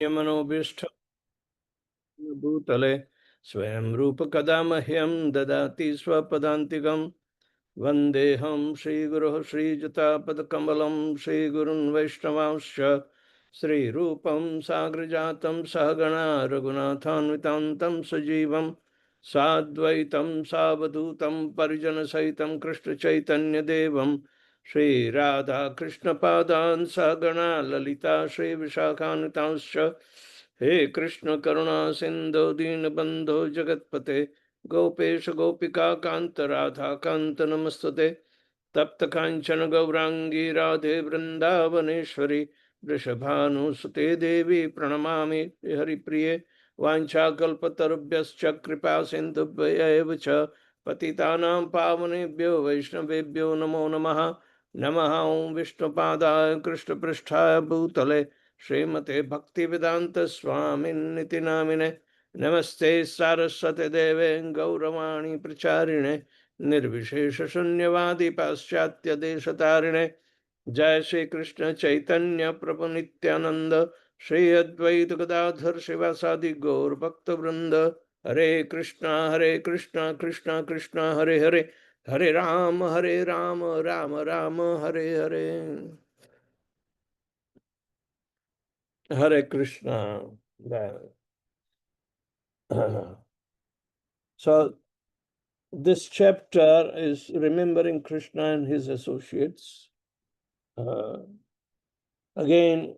मनोभिष्ठ भूतले स्वयं रूप कदा मह्यं ददाति स्वपदान्तिकं वन्देऽहं श्रीगुरुः श्रीयुतापदकमलं श्रीगुरुन् वैष्णवांश्च श्रीरूपं साग्रजातं सहगणा रघुनाथान्वितान्तं सजीवं साद्वैतं सावधूतं परिजनसहितं कृष्णचैतन्यदेवं श्रीराधाकृष्णपादान् सहगणा ललिता श्रीविशाखान्वितांश्च हे कृष्ण करुणा सिंधु दीनबंधो जगतपते गोपेश गोपिका कांत राधा कांत नमस्तुते तप्त कांचन गौरांगी राधे वृंदावनेश्वरी वृषभानुसुते देवी प्रणमामि हरिप्रिये वाञ्छाकल्पतरुभ्यश्च कृपा सिन्धुभ्यैव च पतितानां पावनेभ्यो वैष्णवेभ्यो नमो नमः। नमः ओं विष्णुपादाय कृष्णपृष्ठाय भूतले श्रीमते भक्तिवेदांत स्वामिन्निति नामिने नमस्ते सारस्वते देवे गौरवाणी प्रचारिणे निर्विशेष शून्यवादी पाश्चात्य देशतारिणे जय श्री कृष्ण चैतन्य प्रभु नित्यानंद श्री अद्वैत गदाधर शिवासादि गौर भक्त वृंद हरे Krishna Krishna Krishna Hare Hare Hare Ram Ram Ram Hare Hare Hare Krishna. So this chapter is remembering Krishna and his associates. Again,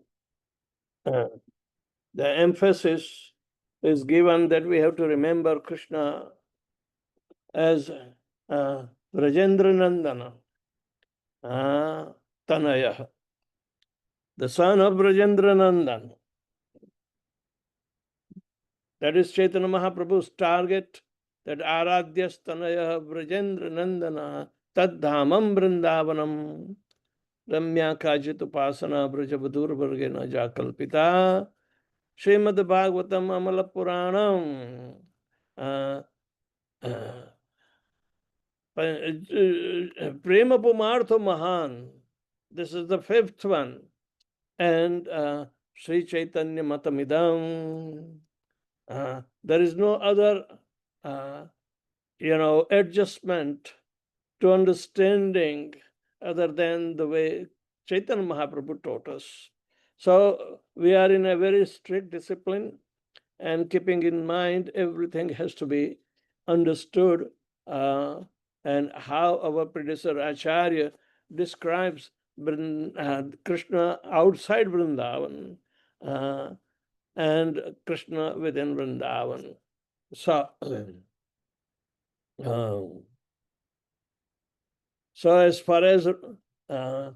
the emphasis is given that we have to remember Krishna as Brajendra Nandana, Tanaya, the son of Brajendra Nandan. That is Chaitanya Mahaprabhu's target, that Aradhyas Tanaya Brajendra Nandana Taddhamam Vrindavanam Ramya Kajit Upasana Brajabadur Vargena Jakalpita Srimad Bhagavatam Amala Puranam Prema Pumartha Mahan. This is the fifth one. And Sri Chaitanya Matamidam. There is no other, adjustment to understanding other than the way Chaitanya Mahaprabhu taught us. So we are in a very strict discipline, and keeping in mind everything has to be understood, and how our predecessor Acharya describes Krishna outside Vrindavan and Krishna within Vrindavan. So, so as far as to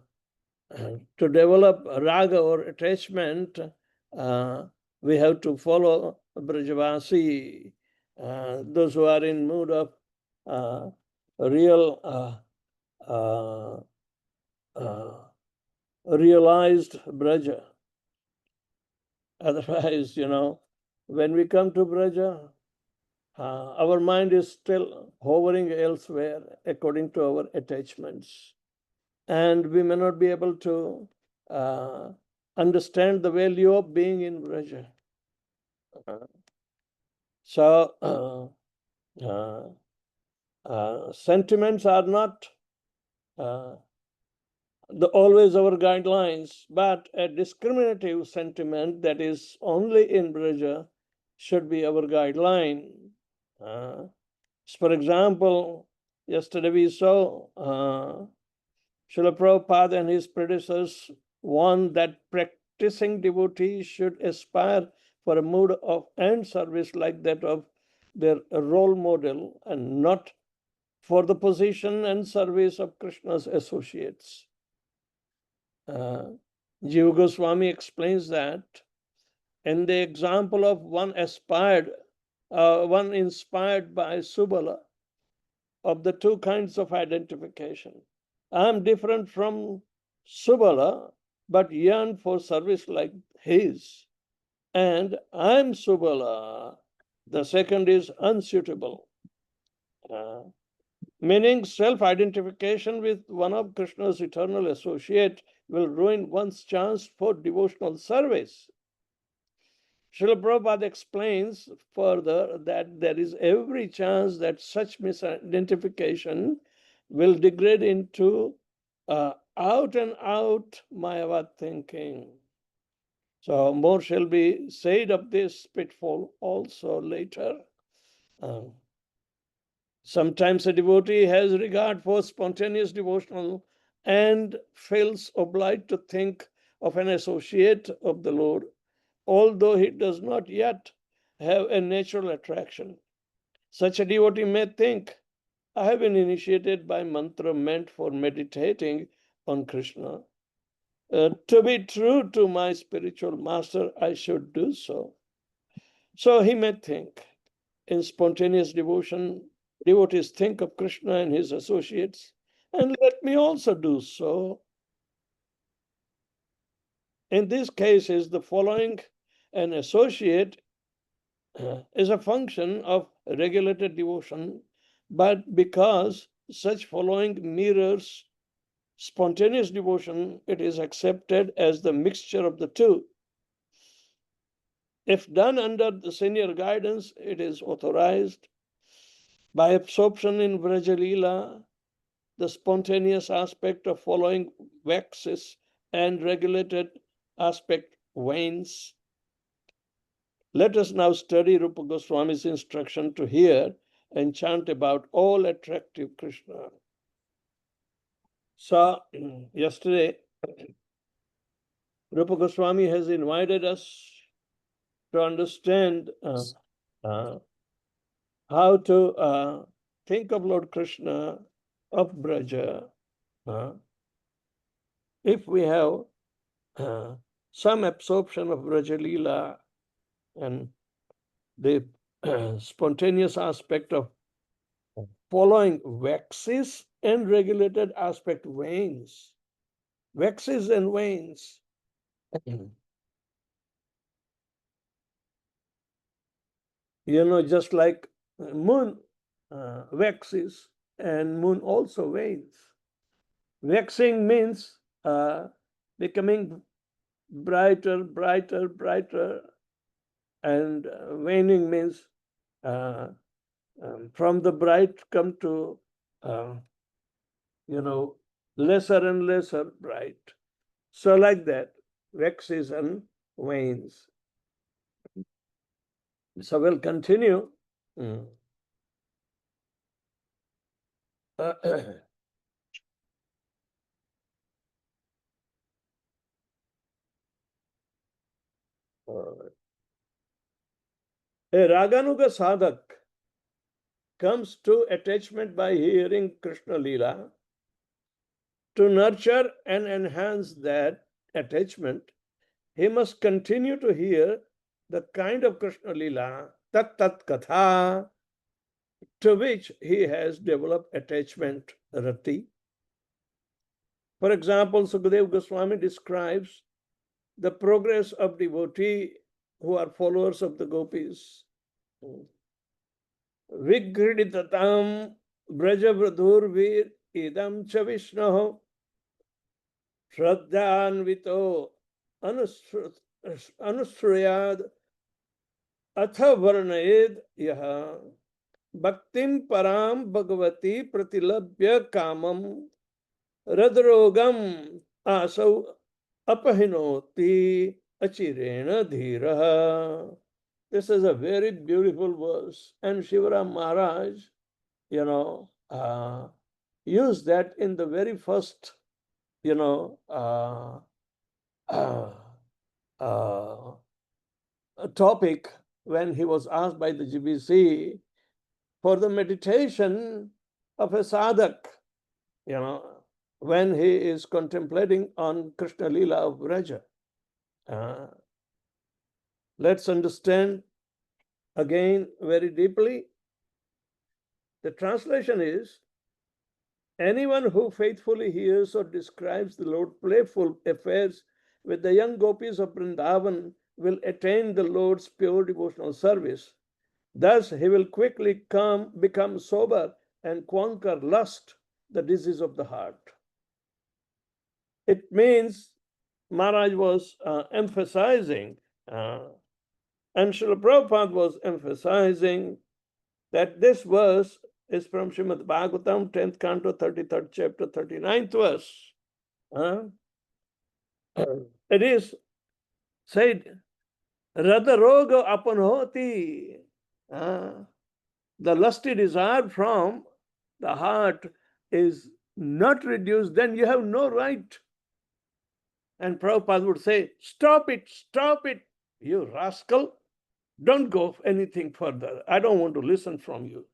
develop raga or attachment, we have to follow Brajavasi, those who are in mood of real realized Braja. Otherwise, when we come to Braja, our mind is still hovering elsewhere according to our attachments. And we may not be able to understand the value of being in Braja. So, sentiments are not always our guidelines, but a discriminative sentiment that is only in Braja should be our guideline. For example, yesterday we saw Srila Prabhupada and his predecessors warned that practicing devotees should aspire for a mood of and service like that of their role model, and not for the position and service of Krishna's associates. Jiva Goswami explains that in the example of one inspired by Subala, of the two kinds of identification. I am different from Subala, but yearn for service like his. And I am Subala. The second is unsuitable. Meaning self-identification with one of Krishna's eternal associate will ruin one's chance for devotional service. Srila Prabhupada explains further that there is every chance that such misidentification will degrade into out and out Mayavad thinking. So more shall be said of this pitfall also later. Sometimes a devotee has regard for spontaneous devotional and feels obliged to think of an associate of the Lord, although he does not yet have a natural attraction. Such a devotee may think, I have been initiated by mantra meant for meditating on Krishna. To be true to my spiritual master, I should do so. So he may think, in spontaneous devotion, devotees think of Krishna and his associates, and let me also do so. In these cases, the following an associate is a function of regulated devotion, but because such following mirrors spontaneous devotion, it is accepted as the mixture of the two. If done under the senior guidance, it is authorized. By absorption in Vrajalila, the spontaneous aspect of following waxes and regulated aspect wanes. Let us now study Rupa Goswami's instruction to hear and chant about all attractive Krishna. So, yesterday, Rupa Goswami has invited us to understand how to think of Lord Krishna of Braja. If we have some absorption of Brajalila and the spontaneous aspect of following waxes and regulated aspect wanes. Waxes and wanes. Just like moon waxes and moon also wanes. Waxing means becoming brighter, brighter, brighter, and waning means from the bright come to lesser and lesser bright. So like that, waxes and wanes. So we'll continue. A Raganuga sadhak comes to attachment by hearing Krishna Leela. To nurture and enhance that attachment, he must continue to hear the kind of Krishna Leela, tat tat katha, to which he has developed attachment, rati. For example, Sukadeva Goswami describes the progress of devotees who are followers of the gopis. Vigriditatam brajavradhurvir idam cha Vishnaho Shraddhanvito anustrayad atha varnayed yaha bhaktim param bhagavati pratilabhya kamam radrogam asau apahinoti achirena dhiraha. This is a very beautiful verse, and Shivaram Maharaj, used that in the very first, topic when he was asked by the GBC for the meditation of a sadhak, when he is contemplating on Krishna Leela of Vraja. Let's understand again very deeply. The translation is, anyone who faithfully hears or describes the Lord's playful affairs with the young gopis of Vrindavan will attain the Lord's pure devotional service. Thus, he will quickly become sober and conquer lust, the disease of the heart. It means Maharaj was emphasizing And Srila Prabhupada was emphasizing that this verse is from Srimad Bhagavatam, 10th canto, 33rd chapter, 39th verse. It is said, Radaroga apanhoti. The lusty desire from the heart is not reduced, then you have no right. And Prabhupada would say, stop it, you rascal. Don't go anything further. I don't want to listen from you.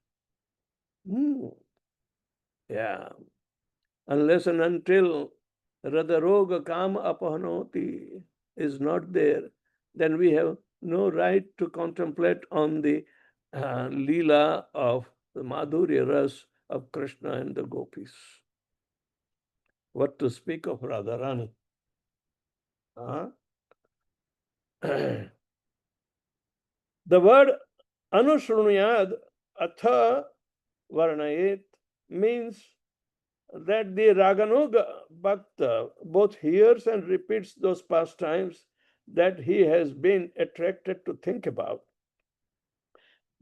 Yeah. Unless and until Radaroga Kama Apahanoti is not there, then we have no right to contemplate on the Leela of the Madhurya Ras of Krishna and the gopis. What to speak of Radharani? The word Anushrunuyad Atha Varnayet means that the Raganuga Bhakta both hears and repeats those pastimes that he has been attracted to think about.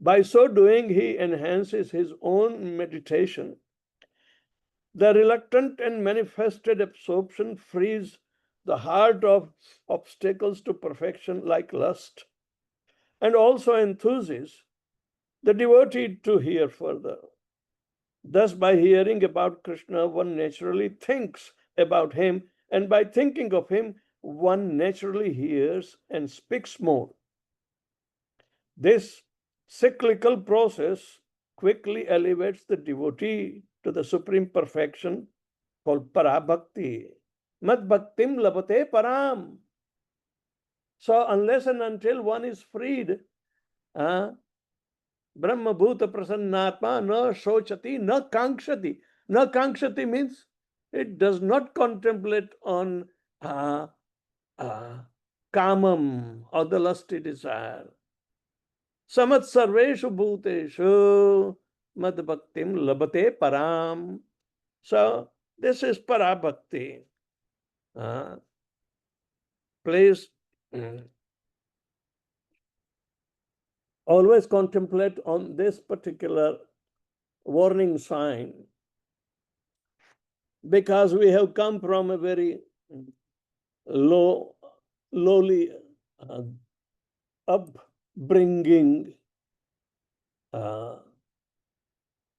By so doing, he enhances his own meditation. The reluctant and manifested absorption frees the heart of obstacles to perfection like lust, and also enthuses the devotee to hear further. Thus, by hearing about Krishna, one naturally thinks about him, and by thinking of him, one naturally hears and speaks more. This cyclical process quickly elevates the devotee to the supreme perfection called parabhakti. Mad bhaktim labate param. So unless and until one is freed, Brahma bhuta prasannatma na shochati na kankshati. Na kankshati means it does not contemplate on kamam or the lusty desire. Samat sarveshu bhuteshu mad bhaktim labate param. So this is parabhakti. Please always contemplate on this particular warning sign, because we have come from a very lowly upbringing.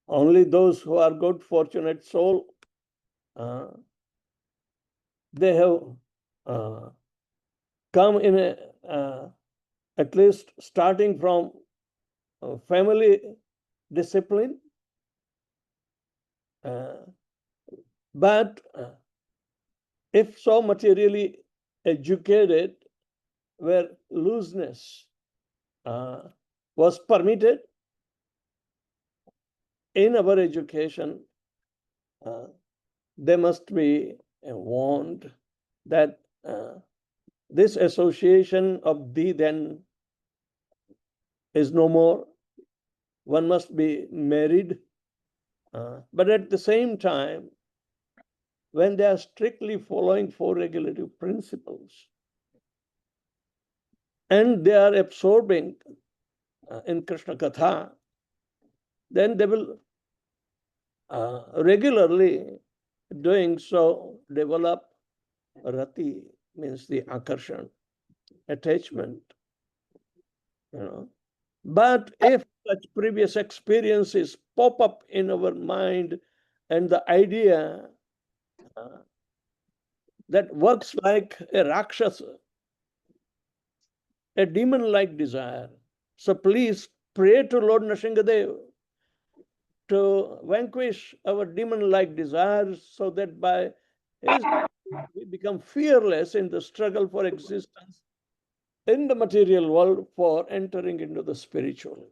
Only those who are good, fortunate soul, they have come in a, at least starting from family discipline, but if so materially educated, where looseness was permitted in our education, they must be warned that this association of thee then is no more. One must be married. But at the same time, when they are strictly following four regulative principles and they are absorbing in Krishna Katha, then they will regularly doing so develop rati, means the akarshan, attachment. But if such previous experiences pop up in our mind and the idea that works like a rakshasa, a demon-like desire, so please pray to Lord Nrsingadev to vanquish our demon-like desires, so that by his we become fearless in the struggle for existence in the material world for entering into the spiritual.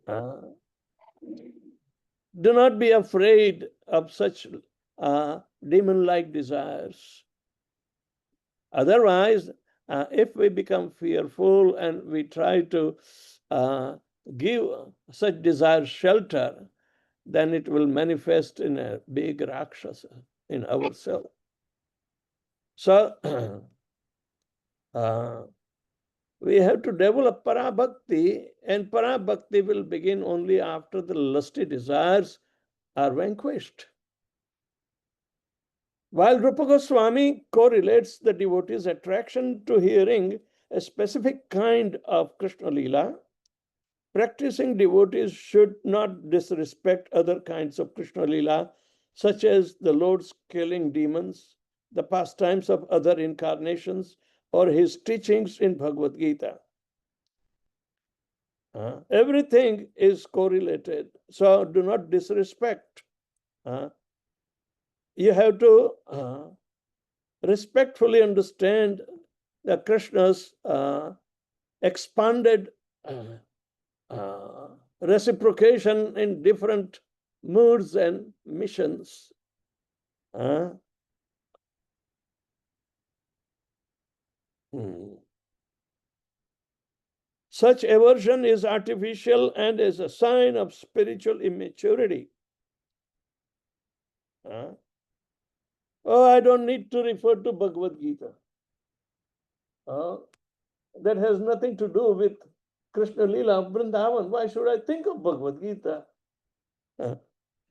Do not be afraid of such demon-like desires. Otherwise, if we become fearful and we try to give such desires shelter, then it will manifest in a big rakshasa in ourselves. So, we have to develop para-bhakti, and para-bhakti will begin only after the lusty desires are vanquished. While Rupa Goswami correlates the devotee's attraction to hearing a specific kind of Krishna Leela, practicing devotees should not disrespect other kinds of Krishna Leela, such as the Lord's killing demons, the pastimes of other incarnations, or his teachings in Bhagavad Gita. Everything is correlated, so do not disrespect. You have to respectfully understand the Krishna's expanded reciprocation in different moods and missions. Such aversion is artificial and is a sign of spiritual immaturity. Oh, I don't need to refer to Bhagavad Gita. That has nothing to do with Krishna Leela of Vrindavan. Why should I think of Bhagavad Gita?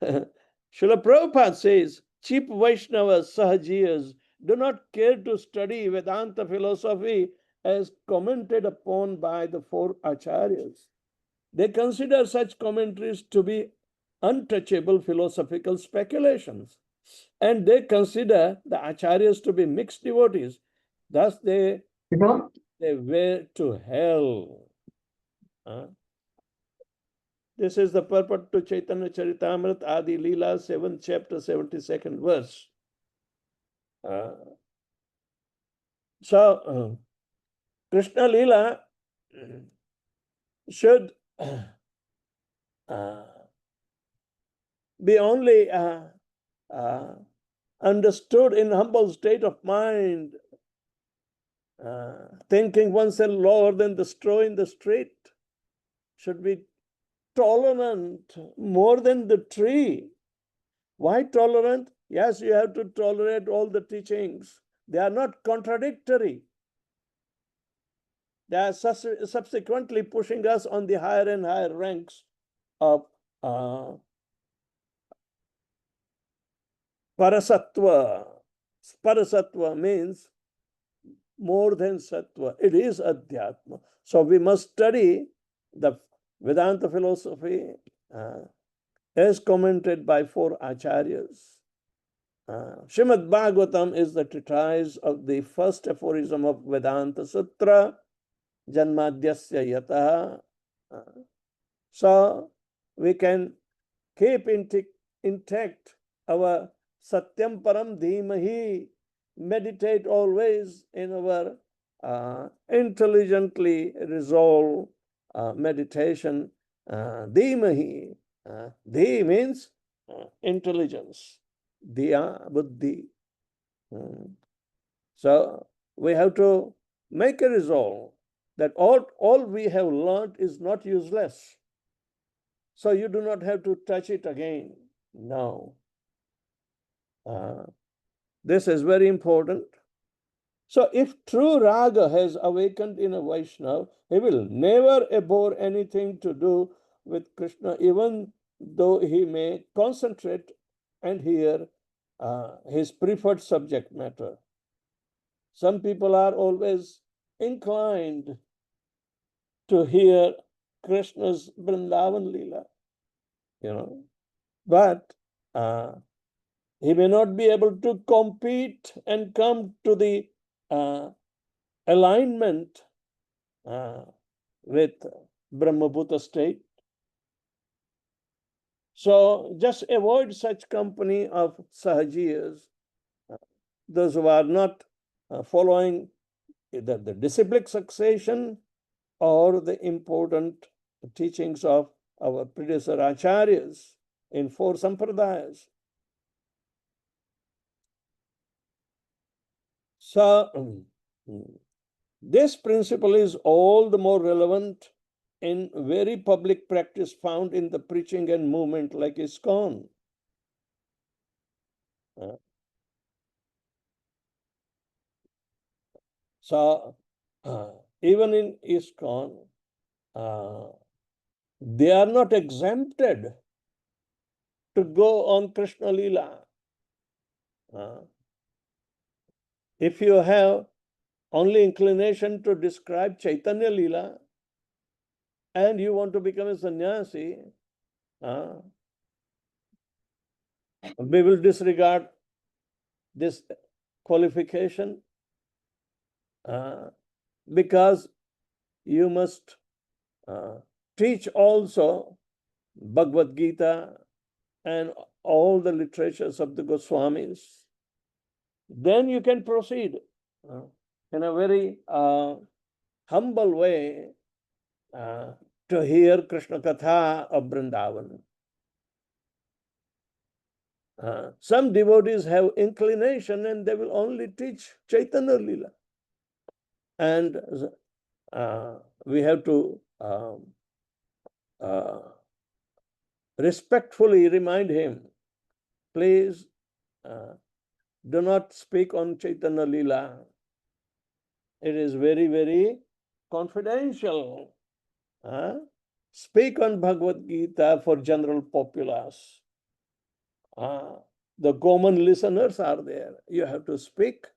Srila Prabhupada says, cheap Vaishnavas, Sahajiyas, do not care to study Vedanta philosophy as commented upon by the four acharyas. They consider such commentaries to be untouchable philosophical speculations, and they consider the acharyas to be mixed devotees. Thus, they were to hell. This is the purport to Chaitanya Charitamrita Adi Leela, 7th chapter, 72nd verse. Krishna Leela should be only understood in humble state of mind, thinking oneself lower than the straw in the street, should be tolerant more than the tree. Why tolerant? Yes, you have to tolerate all the teachings. They are not contradictory. They are subsequently pushing us on the higher and higher ranks of Parasattva. Parasattva means more than sattva. It is Adhyatma. So we must study the Vedanta philosophy as commented by four acharyas. Srimad Bhagavatam is the treatise of the first aphorism of Vedanta Sutra, Janmadhyasya Yataha. So we can keep intact our Satyam Param Dhimahi, meditate always in our intelligently resolved meditation. Dhimahi. Dhi means intelligence. Dhiya, buddhi. So we have to make a resolve that all we have learned is not useless. So you do not have to touch it again. No. This is very important. So if true raga has awakened in a Vaishnava, he will never abhor anything to do with Krishna, even though he may concentrate and hear his preferred subject matter. Some people are always inclined to hear Krishna's Vrindavan Leela, but he may not be able to compete and come to the alignment with Brahmabhuta state. So just avoid such company of Sahajiyas, those who are not following either the disciplic succession or the important teachings of our predecessor acharyas in four sampradayas. So this principle is all the more relevant in very public practice found in the preaching and movement like ISKCON. So even in ISKCON, they are not exempted to go on Krishna Leela. If you have only inclination to describe Chaitanya Leela and you want to become a sannyasi, we will disregard this qualification because you must teach also Bhagavad Gita and all the literatures of the Goswamis. Then you can proceed in a very humble way to hear Krishna Katha of Vrindavan. Some devotees have inclination and they will only teach Chaitanya Leela. And we have to respectfully remind him, please do not speak on Chaitanya Leela. It is very, very confidential. Speak on Bhagavad Gita for general populace. The common listeners are there. You have to speak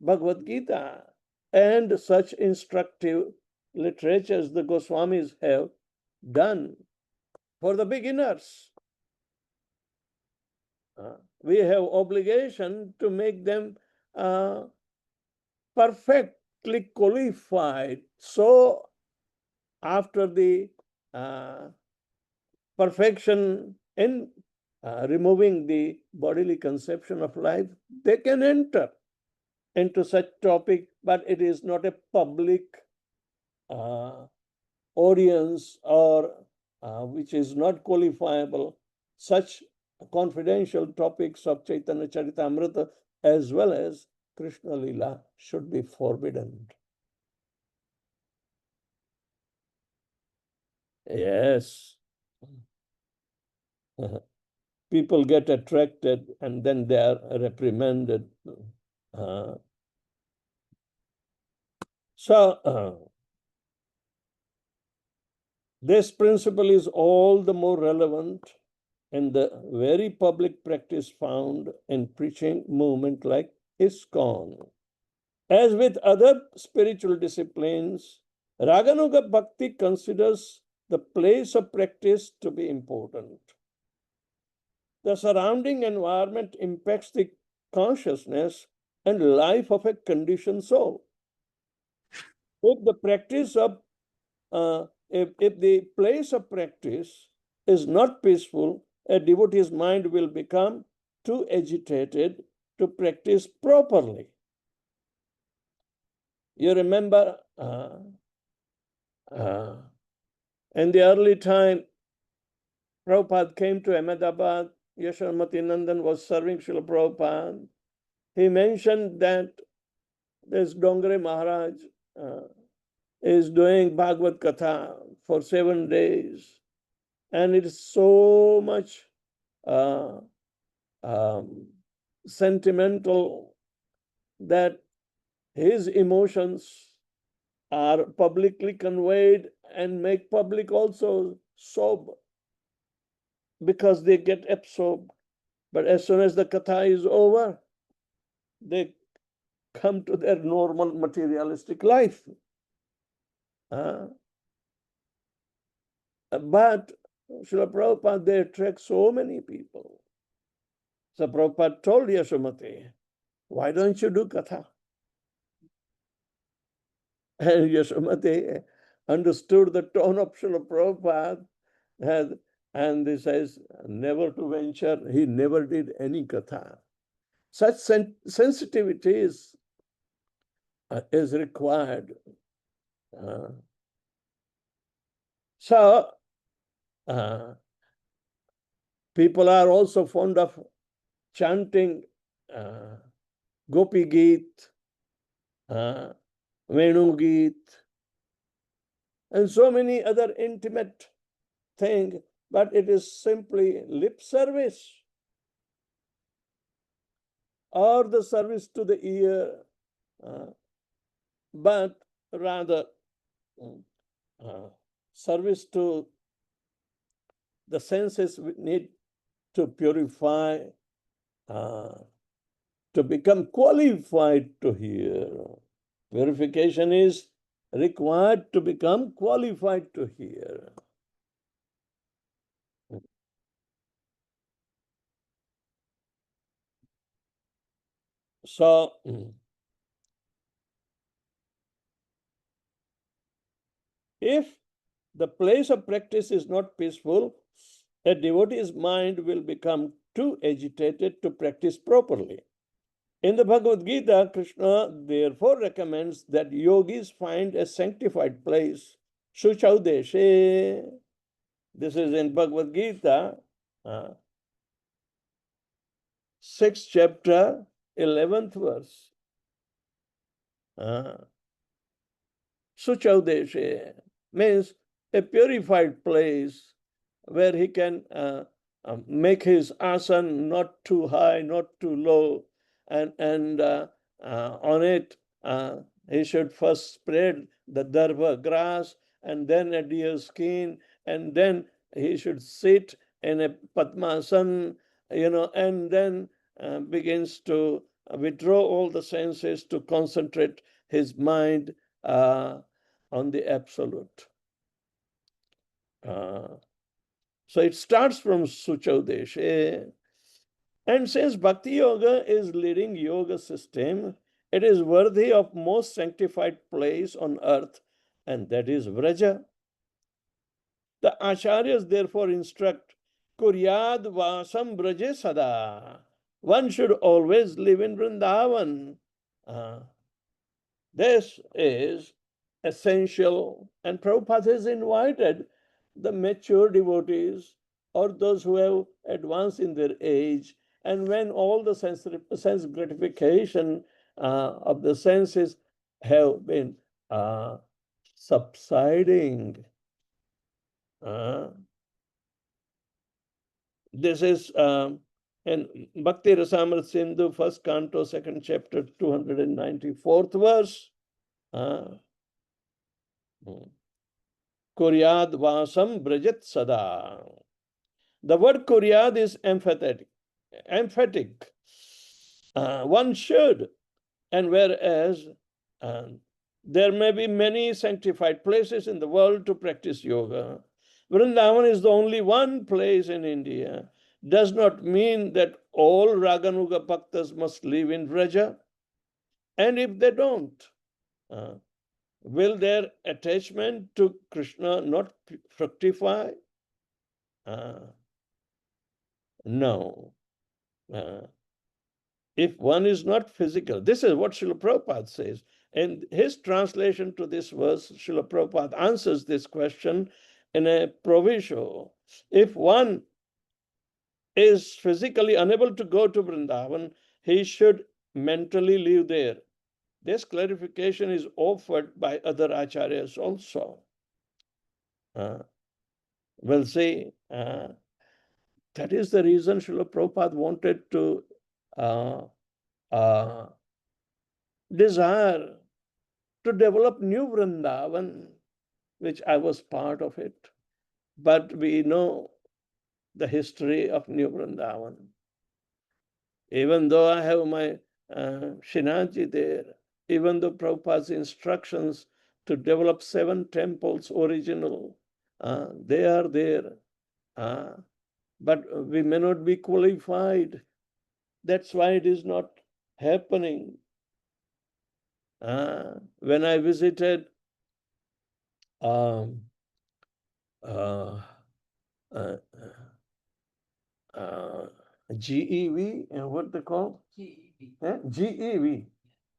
Bhagavad Gita and such instructive literatures the Goswamis have done for the beginners. We have obligation to make them perfectly qualified. So after the perfection in removing the bodily conception of life, they can enter into such topic, but it is not a public audience or which is not qualifiable. Such confidential topics of Chaitanya Charitamrita as well as Krishna Leela should be forbidden. Yes. People get attracted and then they are reprimanded. This principle is all the more relevant in the very public practice found in preaching movement like ISKCON. As with other spiritual disciplines, Raganuga Bhakti considers the place of practice to be important. The surrounding environment impacts the consciousness and life of a conditioned soul. If the practice of if the place of practice is not peaceful, a devotee's mind will become too agitated to practice properly. You remember in the early time, Prabhupada came to Ahmedabad. Yashodamati Nandan was serving Srila Prabhupada. He mentioned that this Dongre Maharaj is doing Bhagavad Katha for 7 days. And it is so much sentimental that his emotions are publicly conveyed and make public also sob because they get absorbed. But as soon as the katha is over, they come to their normal materialistic life. But Srila Prabhupada, they attract so many people. So Prabhupada told Yashodamati, why don't you do katha? And Yashodamati understood the tone of Srila Prabhupada and he says, never to venture. He never did any katha. Such sensitivity is required. People are also fond of chanting Gopi Geet, Venu Geet, and so many other intimate things, but it is simply lip service or the service to the ear. But rather service to the senses we need to purify, to become qualified to hear. Purification is required to become qualified to hear. So, if the place of practice is not peaceful, a devotee's mind will become too agitated to practice properly. In the Bhagavad Gita, Krishna therefore recommends that yogis find a sanctified place, Shuchau Deshe. This is in Bhagavad Gita, 6th chapter, 11th verse. Suchau Deshe means a purified place where he can make his asana not too high, not too low, and on it he should first spread the dharva grass and then a deer skin, and then he should sit in a padmasana, and then begins to withdraw all the senses to concentrate his mind on the absolute. So it starts from Suchau Deshe. And since Bhakti Yoga is leading yoga system, it is worthy of most sanctified place on earth, and that is Vraja. The Acharyas therefore instruct, Kuryad Vasam Vraje Sada. One should always live in Vrindavan. This is essential, and Prabhupada has invited the mature devotees or those who have advanced in their age, and when all the sense gratification of the senses have been subsiding. This is in Bhakti Rasamrita Sindhu, 1st canto, 2nd chapter, 294th verse. Kuryad Vasam Brajat Sada. The word Kuryad is emphatic. One should, and whereas there may be many sanctified places in the world to practice yoga, Vrindavan is the only one place in India. Does not mean that all Raganuga Bhaktas must live in Vraja. And if they don't, will their attachment to Krishna not fructify? No. If one is not physical, this is what Srila Prabhupada says. In his translation to this verse, Srila Prabhupada answers this question in a proviso. If one is physically unable to go to Vrindavan, he should mentally live there. This clarification is offered by other acharyas also. We'll see. That is the reason Srila Prabhupada wanted to desire to develop new Vrindavan, which I was part of it. But we know the history of New Vrindavan. Even though I have my Shinaji there, even though Prabhupada's instructions to develop 7 temples original, they are there. But we may not be qualified. That's why it is not happening. When I visited GEV, what they call? GEV. GEV.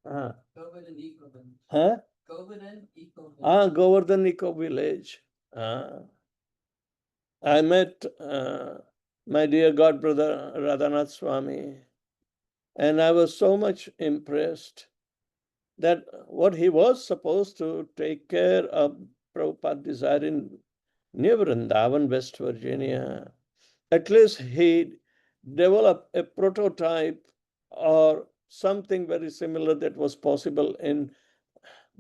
Govardhan Eco Village. Huh? Govardhan Eco Village. Govardhan Eco Village. I met my dear God brother Radhanath Swami, and I was so much impressed that what he was supposed to take care of Prabhupada desire in New Vrindavan, West Virginia, at least he developed a prototype or something very similar that was possible in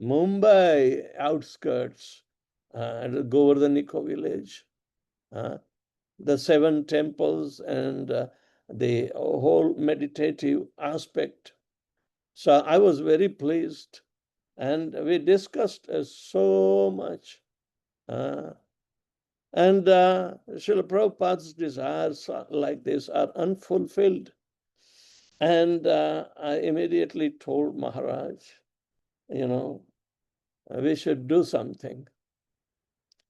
Mumbai outskirts, the Govardhaniko village, the 7 temples and the whole meditative aspect. So I was very pleased, and we discussed so much. And Srila Prabhupada's desires like this are unfulfilled. And I immediately told Maharaj, we should do something.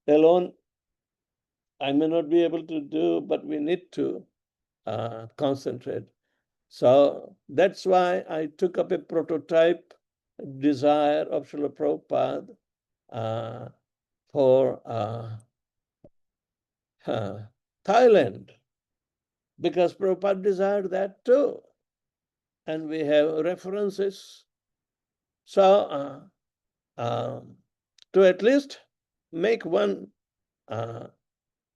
Alone, I may not be able to do, but we need to concentrate. So that's why I took up a prototype desire of Srila Prabhupada for Thailand, because Prabhupada desired that too. And we have references. So to at least make one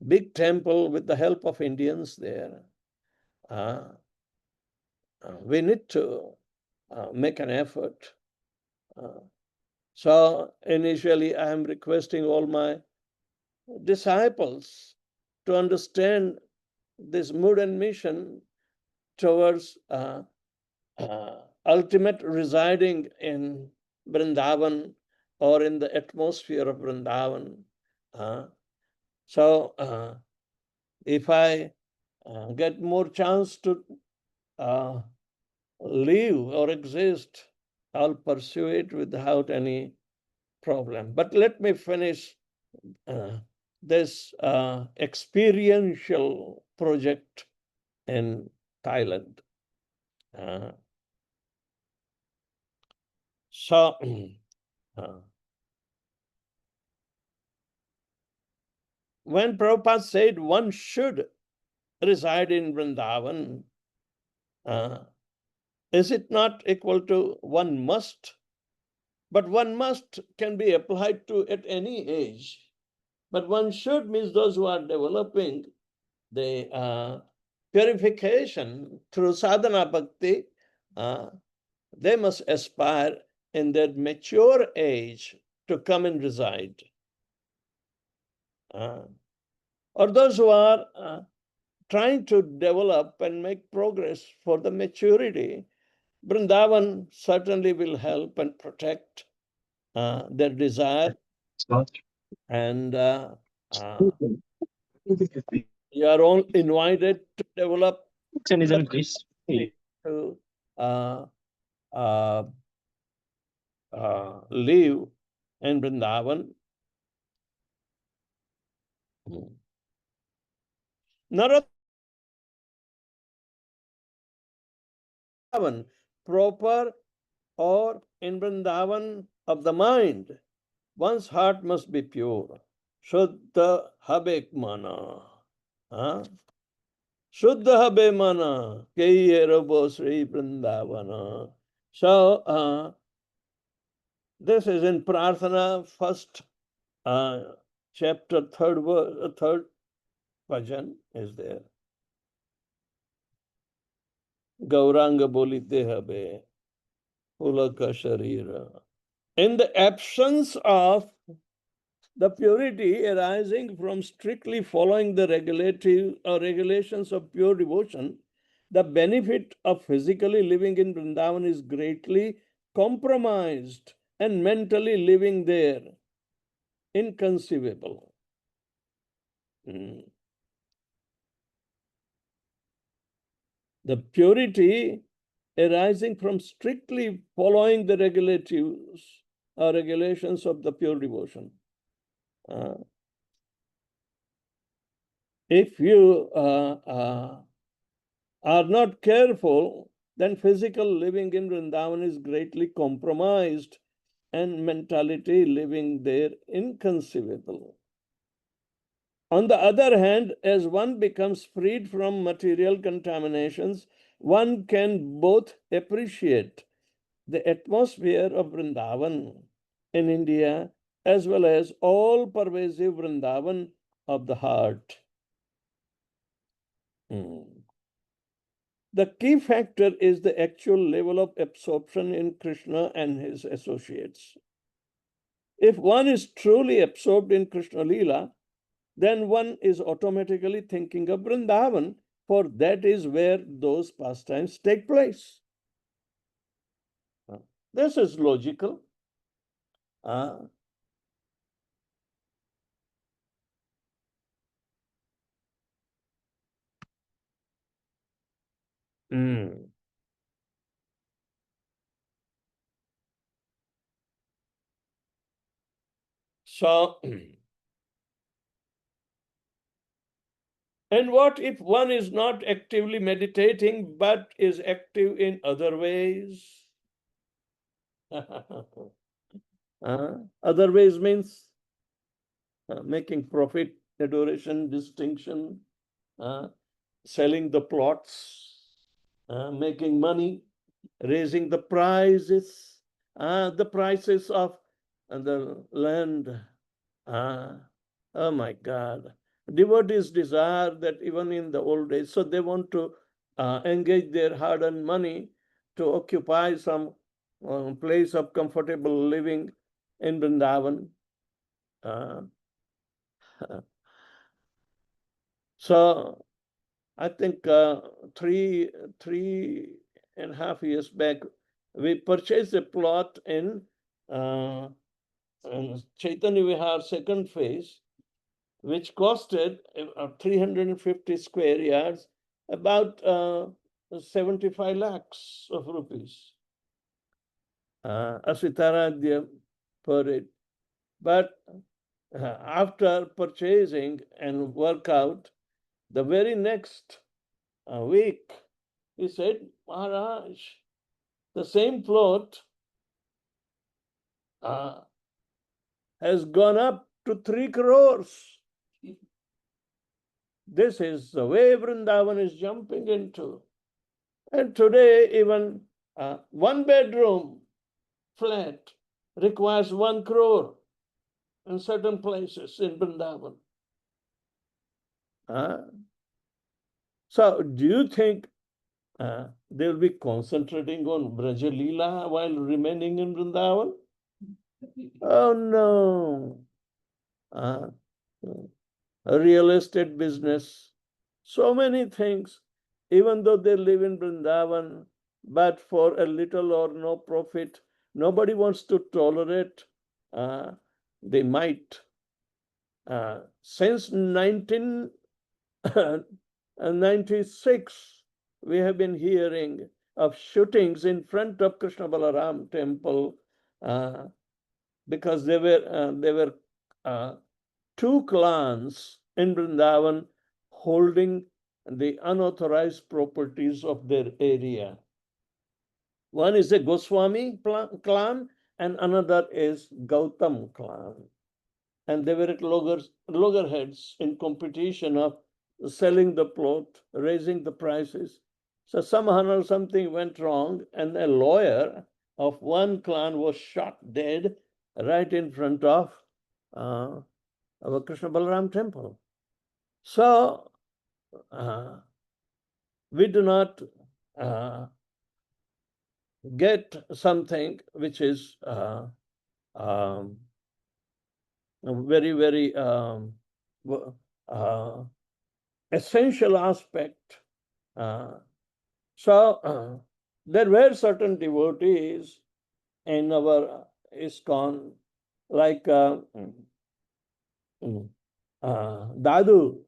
big temple with the help of Indians there, we need to make an effort. So initially, I am requesting all my disciples to understand this mood and mission towards ultimate residing in Vrindavan or in the atmosphere of Vrindavan. So if I get more chance to live or exist, I'll pursue it without any problem. But let me finish this experiential project in Thailand. So when Prabhupada said one should reside in Vrindavan, is it not equal to one must? But one must can be applied to at any age. But one should means those who are developing the purification through sadhana bhakti, they must aspire in their mature age to come and reside. Or those who are trying to develop and make progress for the maturity, Vrindavan certainly will help and protect their desire. And you are all invited to develop to live in Vrindavan. Not Vrindavan proper or in Vrindavan of the mind, one's heart must be pure. Shuddha habek mana. Shuddha habe mana. Kei robo Sri Vrindavana. So this is in Prarthana, first chapter, third bhajan is there. Gauranga bolite habe. Pulaka sharira. In the absence of the purity arising from strictly following the regulations of pure devotion, the benefit of physically living in Vrindavan is greatly compromised, and mentally living there inconceivable. The purity arising from strictly following the regulations of the pure devotion. If you are not careful, then physical living in Vrindavan is greatly compromised, and mentality living there inconceivable. On the other hand, as one becomes freed from material contaminations, one can both appreciate the atmosphere of Vrindavan in India as well as all-pervasive Vrindavan of the heart. The key factor is the actual level of absorption in Krishna and his associates. If one is truly absorbed in Krishna Leela, then one is automatically thinking of Vrindavan, for that is where those pastimes take place. This is logical. Mm. So, and what if one is not actively meditating but is active in other ways? Other ways means making profit, adoration, distinction, selling the plots, making money, raising the prices, the prices of the land. Oh my God. Devotees desire that even in the old days, so they want to engage their hard-earned money to occupy some place of comfortable living in Vrindavan. So I think 3.5 years back, we purchased a plot in Chaitanya Vihar second phase, which costed 350 square yards, about 75 lakhs of rupees. Asitaradhya per it. But after purchasing and workout, the very next week, he said, Maharaj, the same plot has gone up to 3 crores. This is the way Vrindavan is jumping into. And today, even one bedroom flat requires 1 crore in certain places in Vrindavan. So, do you think they will be concentrating on Braja Leela while remaining in Vrindavan? Oh no. A real estate business, so many things, even though they live in Vrindavan, but for a little or no profit, nobody wants to tolerate. They might. Since 1996, we have been hearing of shootings in front of Krishna Balaram temple because there were two clans in Vrindavan holding the unauthorized properties of their area. One is a Goswami clan and another is Gautam clan. And they were at loggerheads in competition of selling the plot, raising the prices. So somehow something went wrong and a lawyer of one clan was shot dead right in front of our Krishna Balaram temple. So we do not get something which is very, very essential aspect. So there were certain devotees in our ISKCON, like Dadu.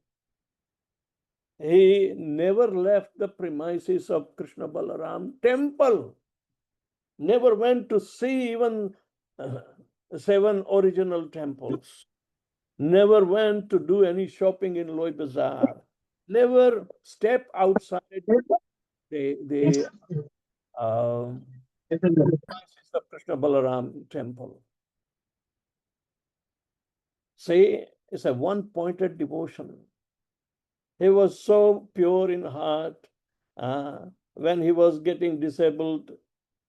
He never left the premises of Krishna Balaram temple. Never went to see even 7 original temples. Never went to do any shopping in Loi Bazaar. Never step outside the premises of Krishna Balaram temple. See, it's a one-pointed devotion. He was so pure in heart. When he was getting disabled,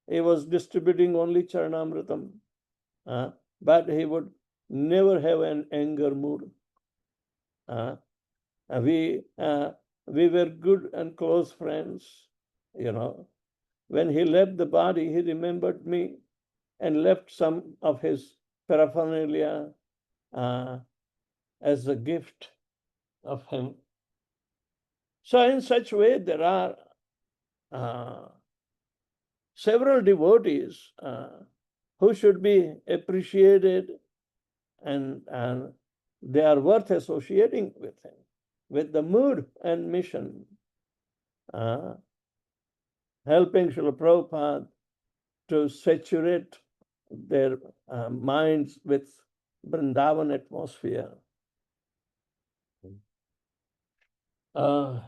he was distributing only Charanamritam. But he would never have an anger mood. We were good and close friends, you know. When he left the body, he remembered me and left some of his paraphernalia as a gift of him. So in such way, there are several devotees who should be appreciated, and they are worth associating with him, with the mood and mission, helping Srila Prabhupada to saturate their minds with Vrindavan atmosphere. I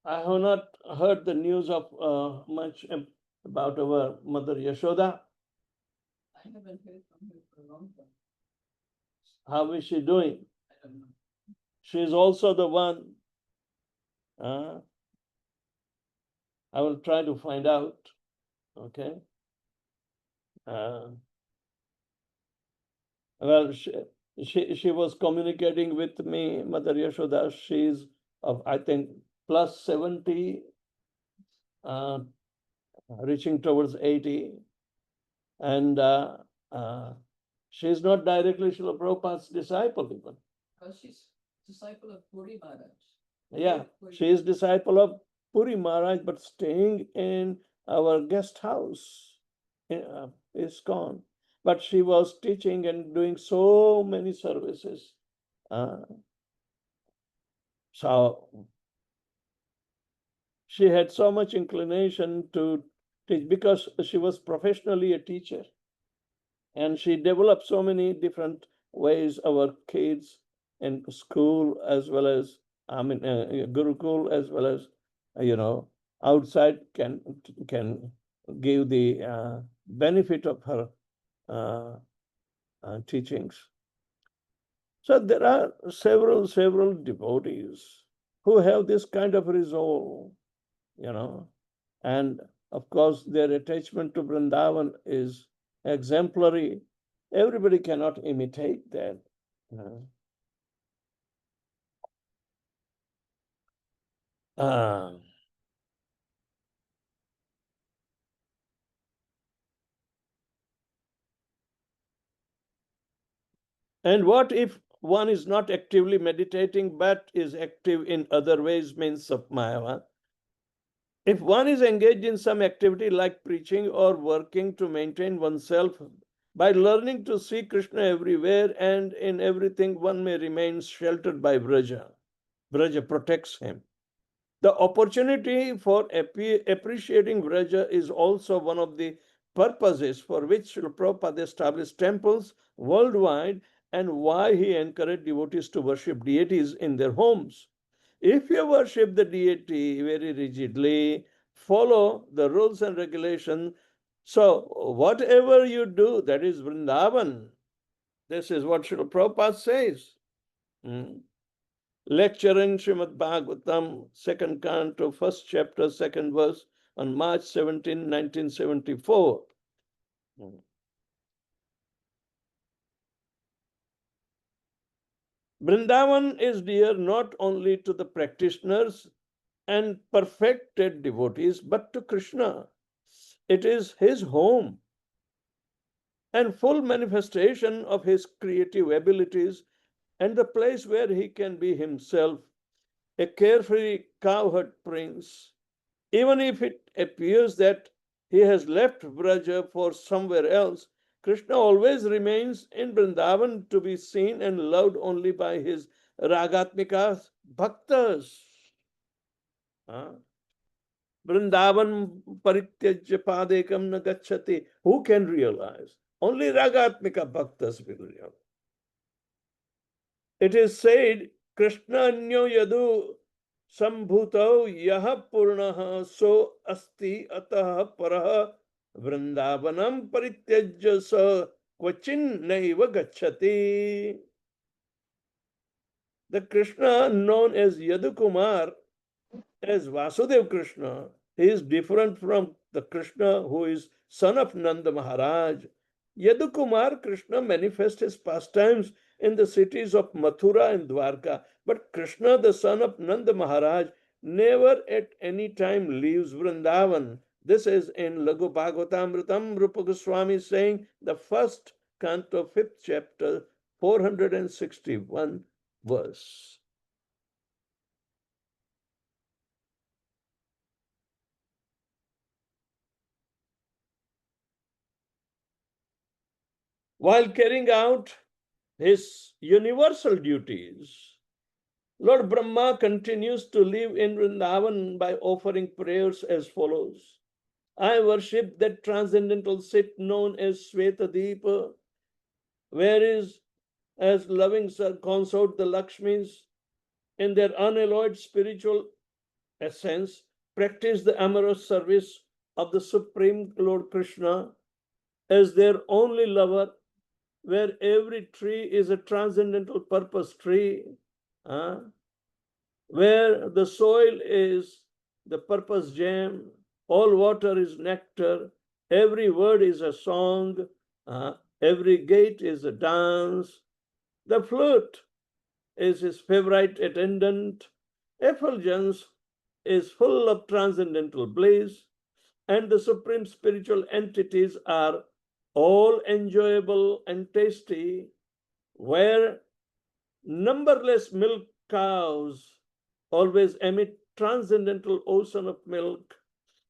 have not heard the news of much about our Mother Yashoda. I haven't heard from her for a long time. How is she doing? I don't know. She is also the one. I will try to find out. Okay. Well, she was communicating with me, Mother Yashoda. She's of, I think, plus 70, reaching towards 80. And she's not directly Srila Prabhupada's disciple even. Because she's disciple of Puri Maharaj. Yeah, she is disciple of Puri Maharaj, but staying in our guest house in ISKCON. But she was teaching and doing so many services. So she had so much inclination to teach because she was professionally a teacher. And she developed so many different ways our kids in school as well as, Gurukul as well as, outside can give the benefit of her teachings. So there are several devotees who have this kind of resolve, and of course their attachment to Vrindavan is exemplary. Everybody cannot imitate that. And what if one is not actively meditating but is active in other ways, means of Maya? If one is engaged in some activity like preaching or working to maintain oneself, by learning to see Krishna everywhere and in everything, one may remain sheltered by Vraja. Vraja protects him. The opportunity for appreciating Vraja is also one of the purposes for which Srila Prabhupada established temples worldwide and why he encouraged devotees to worship deities in their homes. If you worship the deity very rigidly, follow the rules and regulations, so whatever you do, that is Vrindavan. This is what Srila Prabhupada says. Lecture in Srimad Bhagavatam, 2nd canto, 1st chapter, 2nd verse, on March 17, 1974. Vrindavan is dear not only to the practitioners and perfected devotees, but to Krishna. It is his home and full manifestation of his creative abilities and the place where he can be himself, a carefree cowherd prince. Even if it appears that he has left Vraja for somewhere else, Krishna always remains in Vrindavan to be seen and loved only by his Ragatmika bhaktas. Vrindavan parityajya padekam na gacchati. Who can realize? Only Ragatmika bhaktas will realize. It is said, Krishna anyo yadu sambhutau yaha purnaha so asti atah paraha vrindavanam parityajya sa kvachin naiva gacchati. The Krishna known as Yadukumar, as Vasudev Krishna, he is different from the Krishna who is son of Nanda Maharaj. Yadukumar Krishna manifests his pastimes in the cities of Mathura and Dwarka, but Krishna, the son of Nanda Maharaj, never at any time leaves Vrindavan. This is in Lagu Bhagavatamritam. Rupa Goswami is saying the first canto, 5th chapter, 461 verse. While carrying out his universal duties, Lord Brahma continues to live in Vrindavan by offering prayers as follows. I worship that transcendental seat known as Swetadeepa, whereas as loving consort the Lakshmis in their unalloyed spiritual essence practice the amorous service of the Supreme Lord Krishna as their only lover, where every tree is a transcendental purpose tree, where the soil is the purpose gem, all water is nectar, every word is a song, every gate is a dance, the flute is his favorite attendant, effulgence is full of transcendental bliss, and the supreme spiritual entities are all enjoyable and tasty, where numberless milk cows always emit transcendental ocean of milk,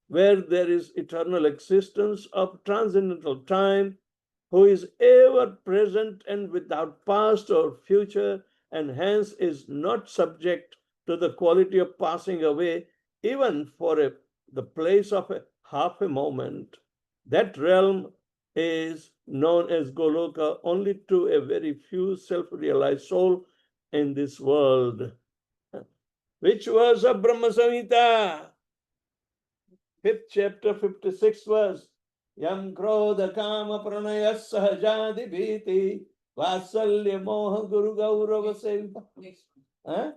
where there is eternal existence of transcendental time, who is ever present and without past or future, and hence is not subject to the quality of passing away, even for the place of half a moment. That realm is known as Goloka only to a very few self-realized souls in this world. Which was of Brahma Samhita, 5th chapter, 56th verse. Yam krodha kama pranaya sahajadi bhiti vasalya moha guru gaurava sevita. Huh?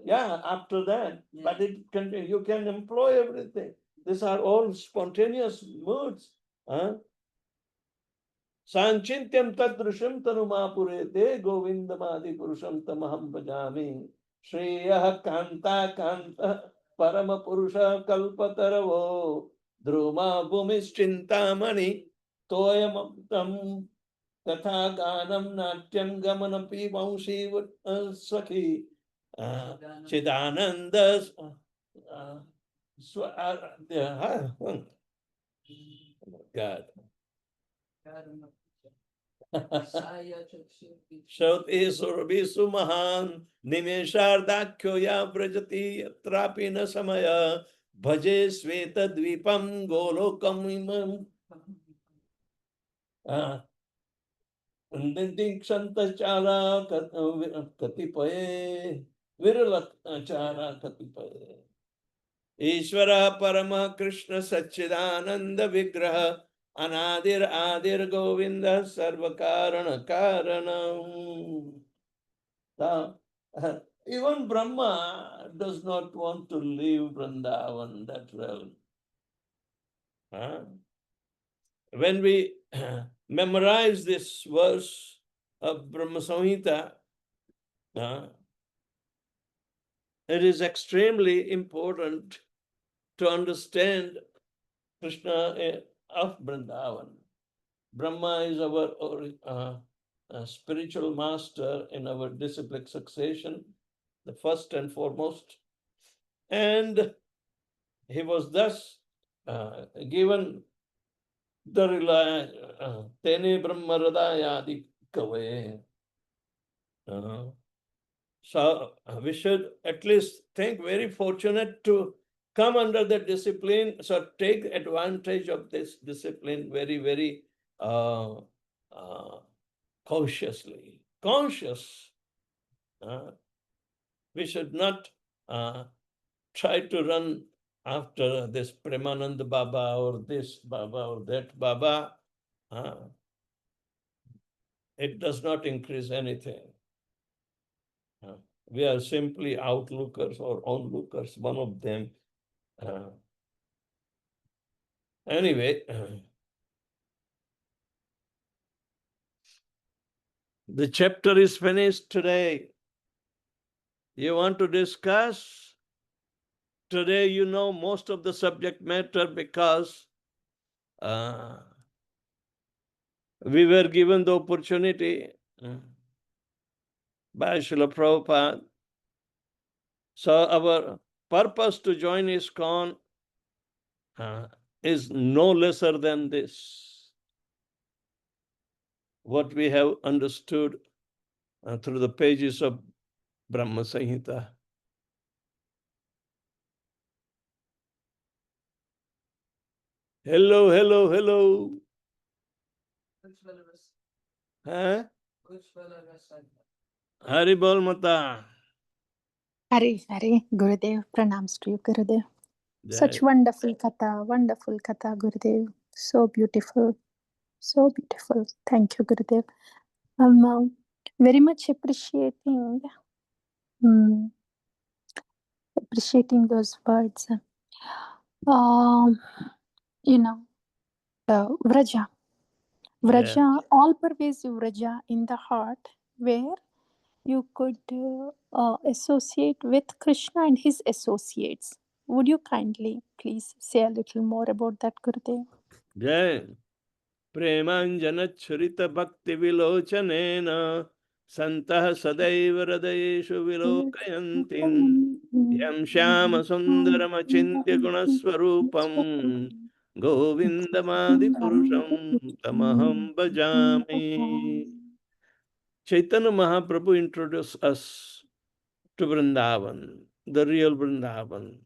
Yeah, after that. Yeah. But it can, you can employ everything. These are all spontaneous moods. Huh? Sanchityam tadrusham tanumapurete govindamadi purusham tamaham bhajami Shreya kanta kanta parama purusha kalpataravo druma bhumischintamani toyamam tatha ganam natyam gamanapi vamshi svaki chidananda God. Shauti surabhisu mahan nimeshardakhyo ya vrajati yatrapi na samaya bhaje sveta dvipam golokam imam dikshanta chara katipaye viralachara katipaye Ishvara Parama Krishna Satchidananda Vigraha Anadir Adir Govinda Sarvakarana Karanam. Even Brahma does not want to leave Vrindavan, that realm. When we memorize this verse of Brahma Samhita, it is extremely important to understand Krishna of Vrindavan. Brahma is our spiritual master in our disciplic succession, the first and foremost. And he was thus given the Tene Brahma Radayadi Kave. So we should at least think very fortunate to come under the discipline, so take advantage of this discipline very, very cautiously, conscious. We should not try to run after this Premanand Baba or this Baba or that Baba. It does not increase anything. We are simply outlookers or onlookers, one of them. Anyway, the chapter is finished today. You want to discuss today you know most of the subject matter because we were given the opportunity by Srila Prabhupada. So our purpose to join ISKCON is no lesser than this. What we have understood through the pages of Brahma Samhita. Hello, hello, hello. Huh? Haribol Mata. Hari, Hari, Gurudev, pranams to you, Gurudev. Such wonderful katha, Gurudev. So beautiful, so beautiful. Thank you, Gurudev. I'm very much appreciating those words. You know, Vraja. Vraja, all pervasive Vraja in the heart, where you could associate with Krishna and his associates. Would you kindly please say a little more about that, Gurudev? Jai. Premanjanacharita bhakti vilochanena santah sadaiva hridayeshu vilokayantim yam shyama sundaram achintya gunaswarupam govindamadi purusham tamaham bhajami. Chaitanya Mahaprabhu introduced us to Vrindavan, the real Vrindavan,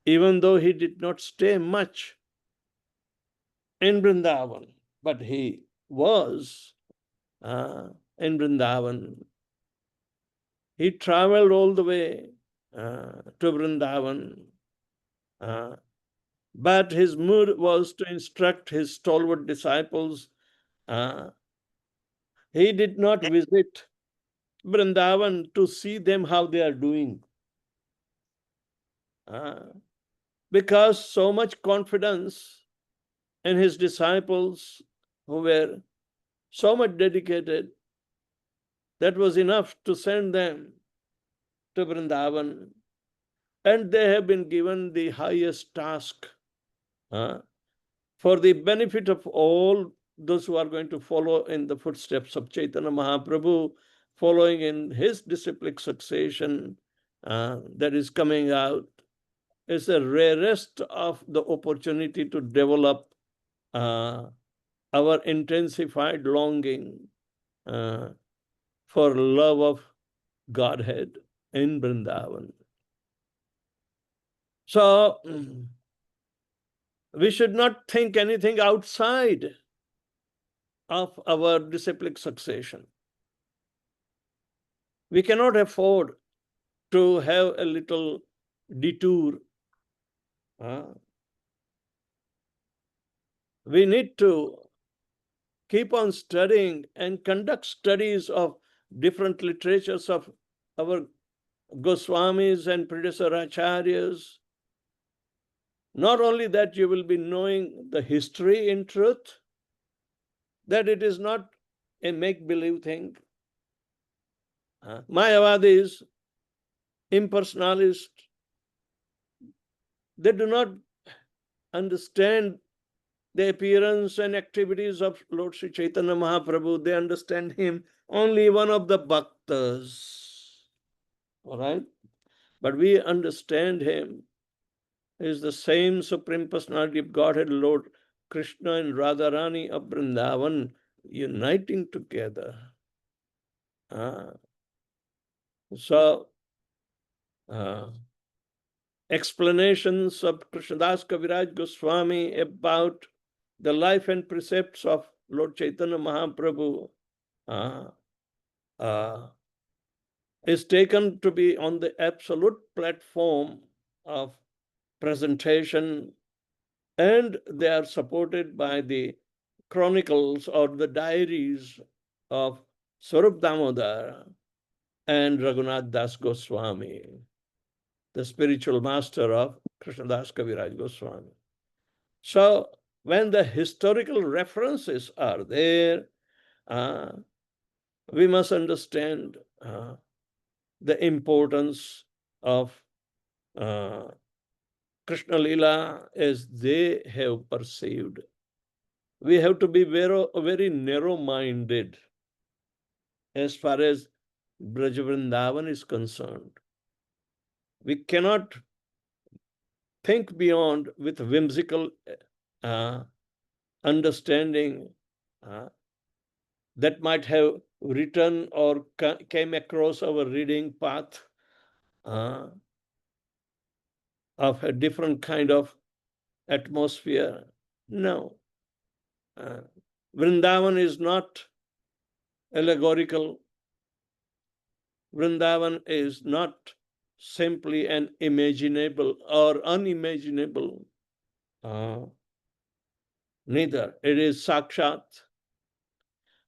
even though he did not stay much in Vrindavan, but he was in Vrindavan. He traveled all the way to Vrindavan, but his mood was to instruct his stalwart disciples. He did not visit Vrindavan to see them how they are doing, because so much confidence in his disciples who were so much dedicated, that was enough to send them to Vrindavan. And they have been given the highest task for the benefit of all those who are going to follow in the footsteps of Chaitanya Mahaprabhu, following in his disciplic succession that is coming out. It's the rarest of the opportunity to develop our intensified longing for love of Godhead in Vrindavan. So we should not think anything outside of our disciplic succession. We cannot afford to have a little detour. We need to keep on studying and conduct studies of different literatures of our Goswamis and predecessor acharyas. Not only that, you will be knowing the history in truth, that it is not a make-believe thing. Mayavadis, impersonalists, they do not understand the appearance and activities of Lord Sri Chaitanya Mahaprabhu. They understand him only one of the bhaktas. All right? But we understand him is the same Supreme Personality of Godhead, Lord Krishna and Radharani of Vrindavan, uniting together. So, explanations of Krishnadas Kaviraj Goswami about the life and precepts of Lord Chaitanya Mahaprabhu is taken to be on the absolute platform of presentation, and they are supported by the chronicles or the diaries of Swarup Damodar and Raghunath Das Goswami, the spiritual master of Krishnadas Kaviraj Goswami. So when the historical references are there, we must understand the importance of Krishna Lila as they have perceived. We have to be very narrow-minded as far as Braj Vrindavan is concerned. We cannot think beyond with whimsical understanding that might have written or came across our reading path of a different kind of atmosphere. No. Vrindavan is not allegorical. Vrindavan is not simply an imaginable or unimaginable. Neither. It is sakshat.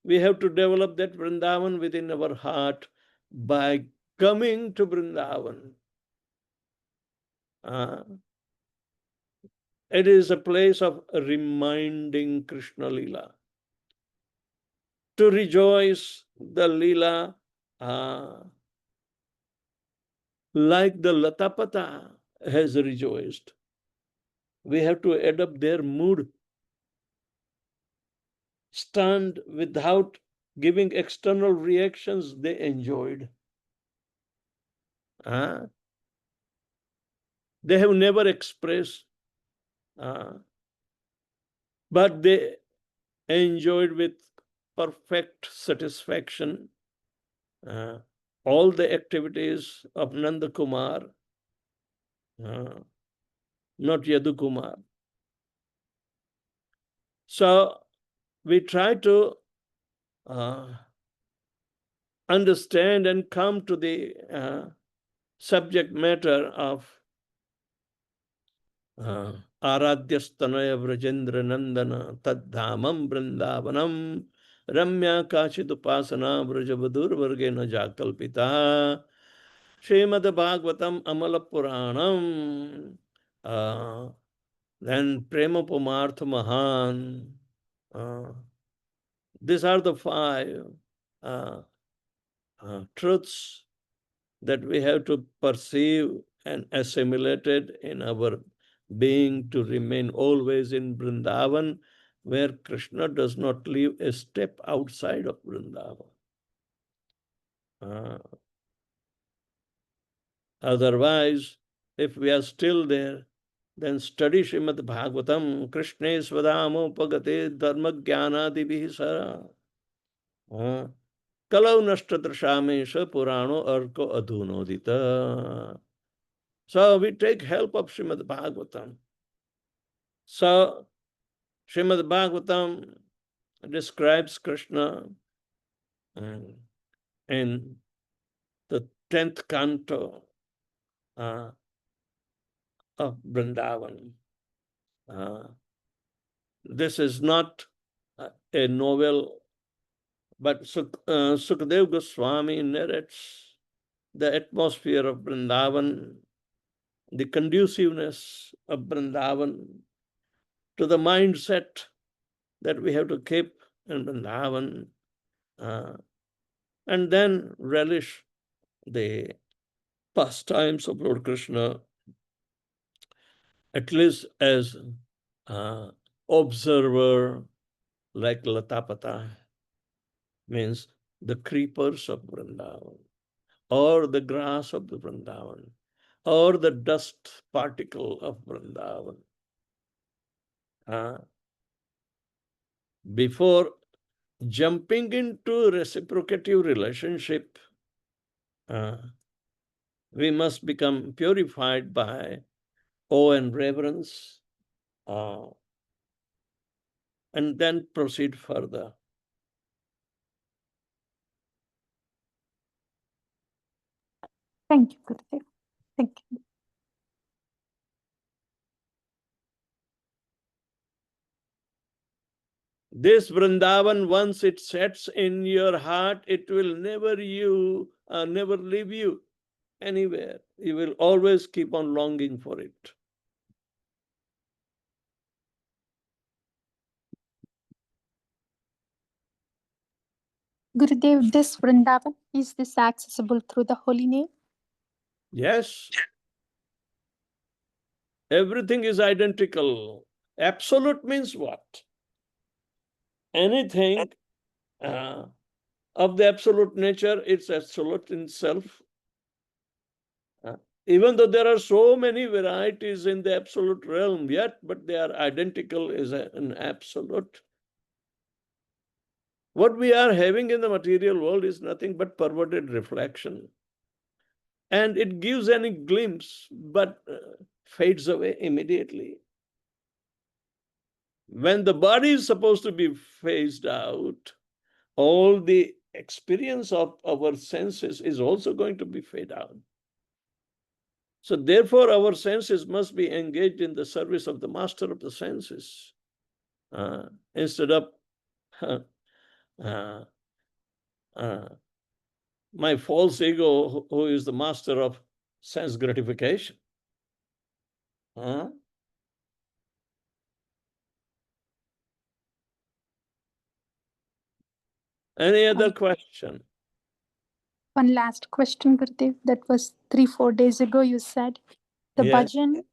We have to develop that Vrindavan within our heart by coming to Vrindavan. It is a place of reminding Krishna Lila. To rejoice the Lila like the Latapata has rejoiced. We have to adopt their mood. Stand without giving external reactions they enjoyed. They have never expressed, but they enjoyed with perfect satisfaction all the activities of Nanda Kumar, not Yadu Kumar. So we try to understand and come to the subject matter of Aradhyastanaya Vrajendra Nandana Taddhamam Vrindavanam Ramya Kachidupasana Vrajavadur Vargena Jakalpita Srimad Bhagavatam Amala Puranam then Prema Pumartha Mahan. These are the 5 truths that we have to perceive and assimilated in our being to remain always in Vrindavan, where Krishna does not leave a step outside of Vrindavan. Otherwise, if we are still there, then study Srimad Bhagavatam, Krishna Swadamo Pagate Dharma Jnana Divisara. Kalau Nashtadrashamesha Purano Arko Adhunodita. So we take help of Srimad Bhagavatam. So Srimad Bhagavatam describes Krishna in the 10th canto of Vrindavan. This is not a novel, but Sukadev Goswami narrates the atmosphere of Vrindavan, the conduciveness of Vrindavan to the mindset that we have to keep in Vrindavan, and then relish the pastimes of Lord Krishna, at least as observer, like Latapata, means the creepers of Vrindavan, or the grass of the Vrindavan, or the dust particle of Vrindavan. Before jumping into reciprocative relationship, we must become purified by awe and reverence, and then proceed further. Thank you, Gurudev. Thank you. This Vrindavan, once it sets in your heart, it will never leave you anywhere. You will always keep on longing for it. Gurudev, this Vrindavan, is this accessible through the holy name? Yes. Everything is identical. Absolute means what? Anything of the absolute nature, it's absolute in self. Even though there are so many varieties in the absolute realm, yet, but they are identical as an absolute. What we are having in the material world is nothing but perverted reflection. And it gives any glimpse, but fades away immediately. When the body is supposed to be phased out, all the experience of our senses is also going to be fade out. So therefore, our senses must be engaged in the service of the master of the senses, instead of my false ego, who is the master of sense gratification. Any other question? One last question, Gurudev. That was 3-4 days ago. You said the bhajan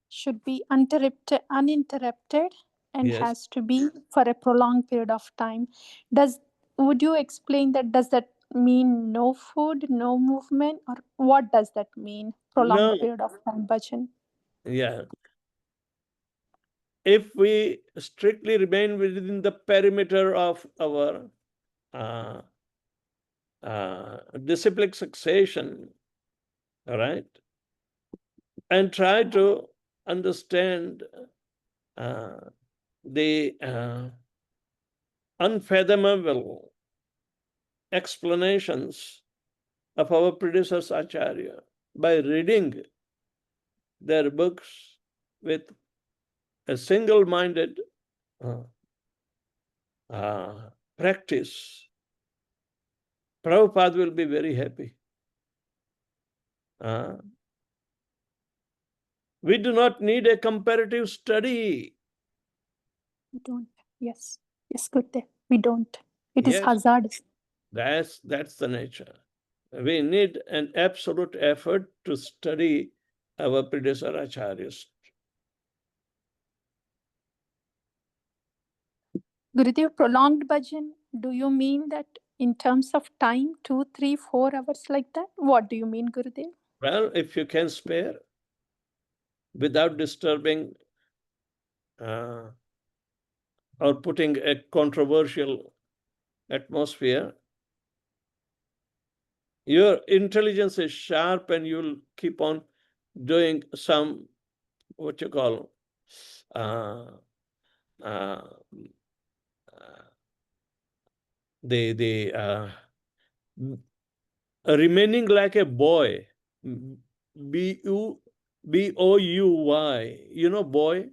should be uninterrupted and has to be for a prolonged period of time. Would you explain that? Does that mean no food, no movement, or what does that mean? Prolonged period of time bhajan. Yeah. If we strictly remain within the perimeter of our disciplic succession, all right, and try to understand the unfathomable explanations of our predecessors Acharya by reading their books with a single-minded practice, Prabhupada will be very happy. We do not need a comparative study. We don't. Yes, Gurudev. We don't. It is hazardous. That's the nature. We need an absolute effort to study our predecessor acharyas. Gurudev, prolonged bhajan, do you mean that in terms of time, 2, 3, 4 hours like that? What do you mean, Gurudev? Well, if you can spare, without disturbing or putting a controversial atmosphere, your intelligence is sharp and you'll keep on doing some, what you call, remaining like a boy, B-O-U-Y, you know, boy,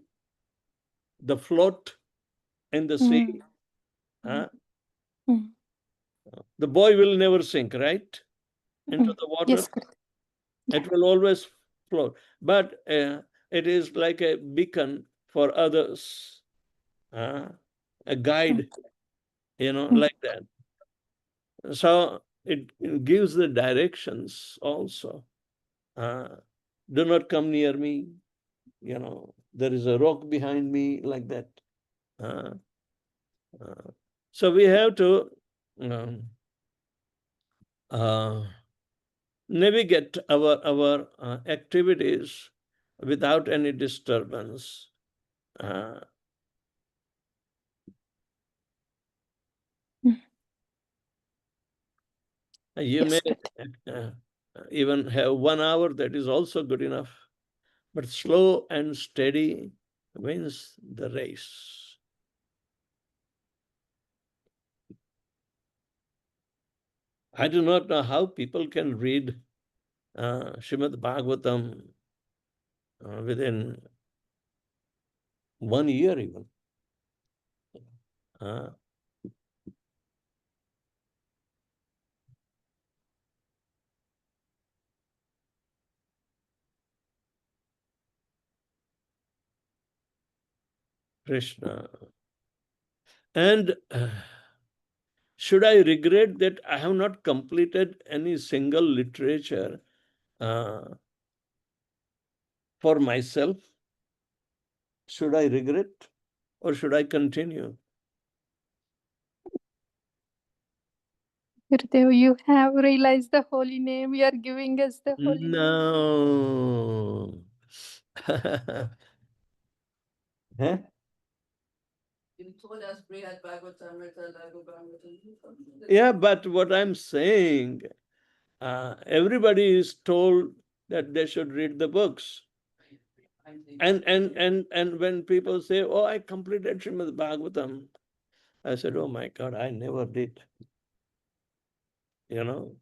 the float in the sea. The boy will never sink, right? Into the water. Yes, it will always float. But it is like a beacon for others, a guide, like that. So it gives the directions also. Do not come near me. There is a rock behind me, like that. So we have to navigate our activities without any disturbance. You may even have 1 hour, that is also good enough. But slow and steady wins the race. I do not know how people can read Srimad Bhagavatam within 1 year even. Krishna. And should I regret that I have not completed any single literature for myself? Should I regret or should I continue? Gurudev, you have realized the holy name. You are giving us the holy name. No. Huh? You told us Brihad Bhagavatamrita, Laghu Bhagavatam. Yeah, but what I'm saying, everybody is told that they should read the books. And when people say, oh, I completed Srimad Bhagavatam, I said, oh my God, I never did. You know?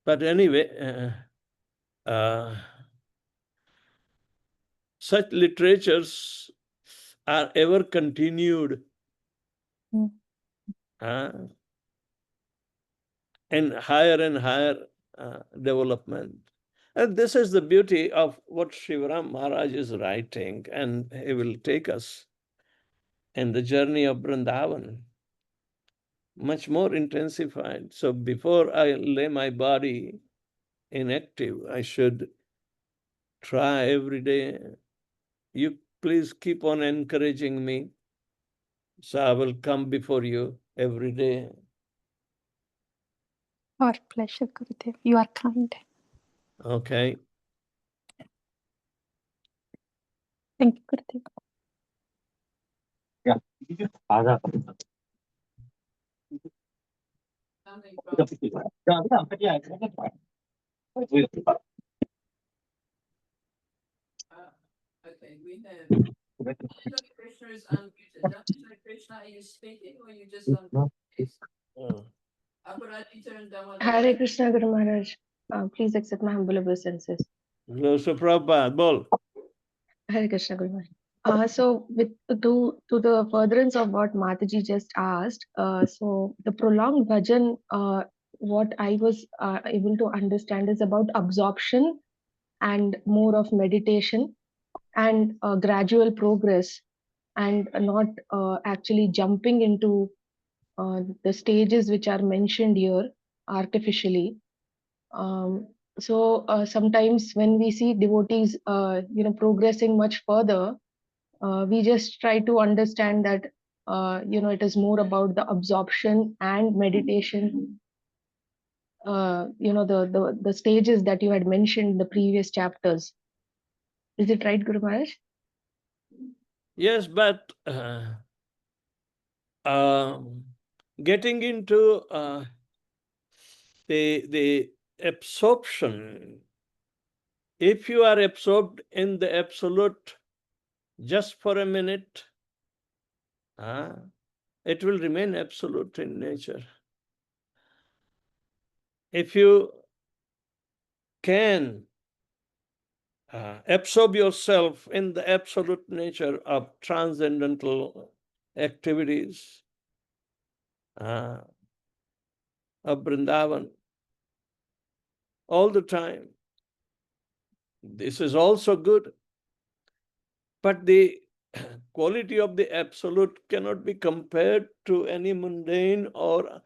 But anyway, such literatures are ever continued and higher development. And this is the beauty of what Shivaram Maharaj is writing, and he will take us in the journey of Vrindavan, much more intensified. So before I lay my body inactive, I should try every day. You please keep on encouraging me, so I will come before you every day. Our pleasure, Gurudev. You are kind. Okay. Thank you, Gurudev. Yeah. Something okay, we have. Krishna is unmuted. Krishna, are you speaking or you just on? Aparajita and Damodaran. Hare Krishna Guru Maharaj. Please accept my humble obeisances. So Prabhupada, bol. Hare Krishna Guru Maharaj. So with to the furtherance of what Mataji just asked, so the prolonged bhajan, what I was able to understand is about absorption and more of meditation and gradual progress, and not actually jumping into the stages which are mentioned here artificially. So sometimes when we see devotees, progressing much further, we just try to understand that, it is more about the absorption and meditation. The stages that you had mentioned in the previous chapters. Is it right, Guru Maharaj? Yes, but getting into the absorption, if you are absorbed in the absolute just for a minute, it will remain absolute in nature. If you can absorb yourself in the absolute nature of transcendental activities of Vrindavan all the time, this is also good. But the quality of the absolute cannot be compared to any mundane or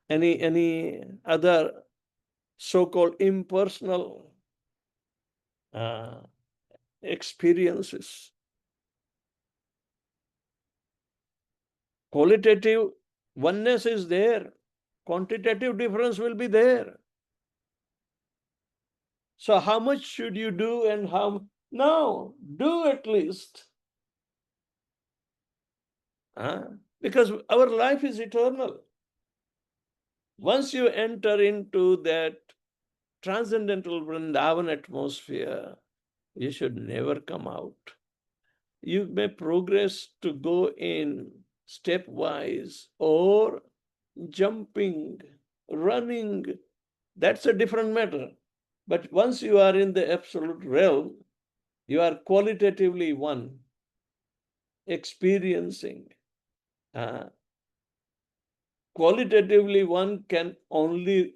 any other so-called impersonal experiences. Qualitative oneness is there. Quantitative difference will be there. So how much should you do and how? No, do at least. Because our life is eternal. Once you enter into that transcendental Vrindavan atmosphere, you should never come out. You may progress to go in stepwise or jumping, running. That's a different matter. But once you are in the absolute realm, you are qualitatively one, experiencing. Qualitatively, one can only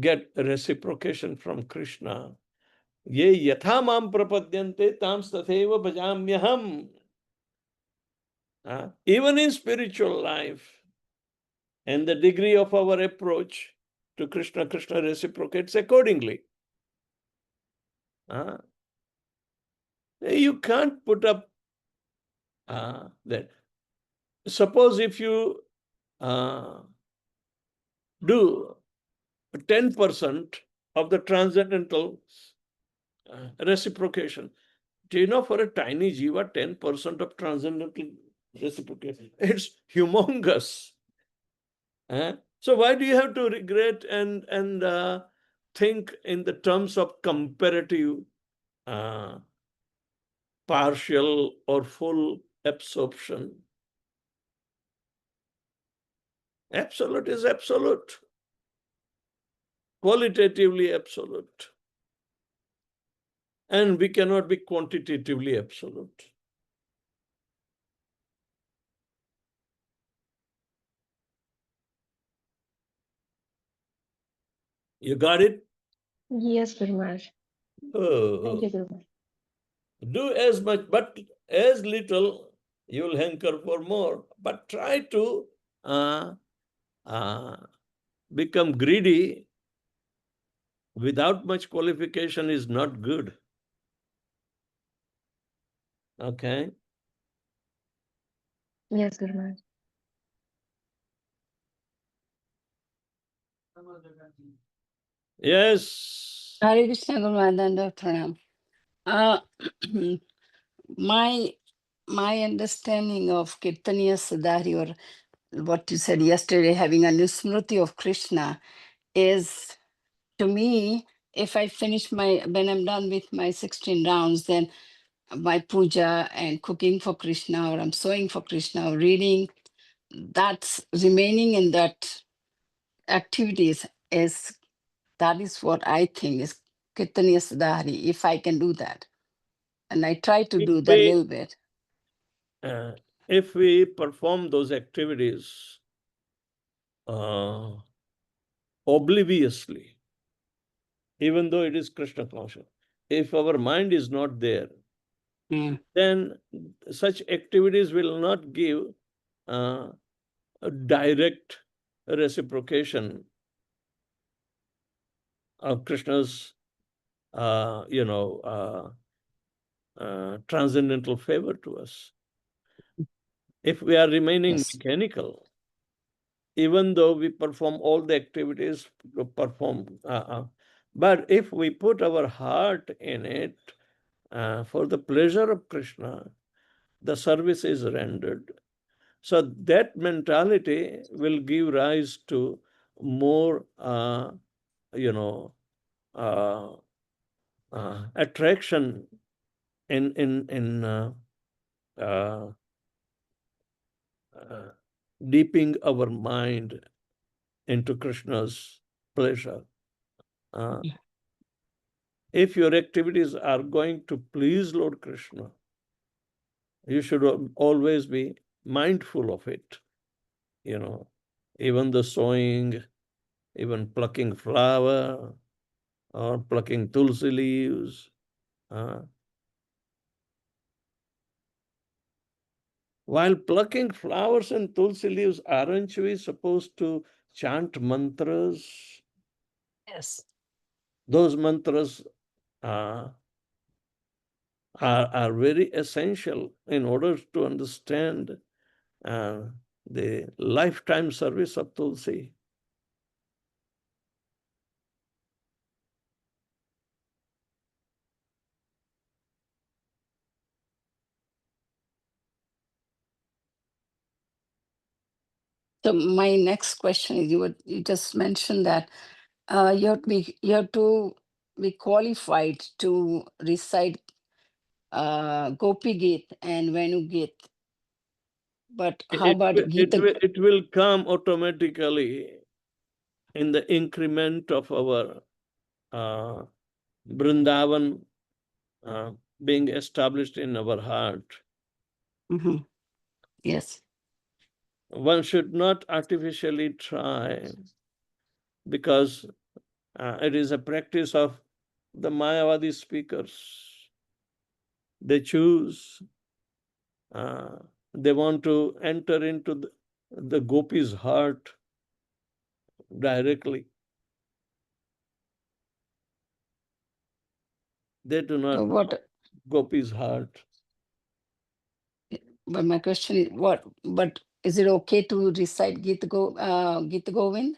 get reciprocation from Krishna. Ye yatha mam prapadyante tam tatheva bhajamyaham. Even in spiritual life, And the degree of our approach to Krishna, Krishna reciprocates accordingly. You can't put up that. Suppose if you do 10% of the transcendental reciprocation. Do you know, for a tiny jiva, 10% of transcendental reciprocation, it's humongous. So why do you have to regret and think in the terms of comparative, partial or full absorption? Absolute is absolute, qualitatively absolute. And we cannot be quantitatively absolute. You got it? Yes, Guru Maharaj. Oh. Thank you, Guru Maharaj. Do as much, but as little, you'll hanker for more. But try to become greedy without much qualification is not good. Okay? Yes, Guru Maharaj. Yes. Hare Krishna Guru Maharaj, Pranam. My understanding of Kirtaniya Sadhari, or what you said yesterday, having a Nusmruti of Krishna, is, to me, if I finish when I'm done with my 16 rounds, then my puja and cooking for Krishna, or I'm sewing for Krishna, or reading, that's remaining in that activities that is what I think is Kirtaniya Sadhari, if I can do that. And I try to do that a little bit. If we perform those activities obliviously, even though it is Krishna conscious, if our mind is not there, then such activities will not give a direct reciprocation of Krishna's, transcendental favor to us. If we are remaining mechanical, even though we perform all the activities, but if we put our heart in it for the pleasure of Krishna, the service is rendered. So that mentality will give rise to more, attraction in deepening our mind into Krishna's pleasure. If your activities are going to please Lord Krishna, you should always be mindful of it. Even the sowing, even plucking flower or plucking tulsi leaves. While plucking flowers and tulsi leaves, aren't we supposed to chant mantras? Yes. Those mantras are very essential in order to understand the lifetime service of Tulsi. So my next question is, you just mentioned that you have to be qualified to recite Gopi Geet and Venu Geet. But how about Gita? It will come automatically in the increment of our Vrindavan being established in our heart. Yes. One should not artificially try, because it is a practice of the Mayavadi speakers. They choose, they want to enter into the gopis' heart directly. They do not So what? Gopi's heart. But my question is, what? But is it okay to recite Gita Govind?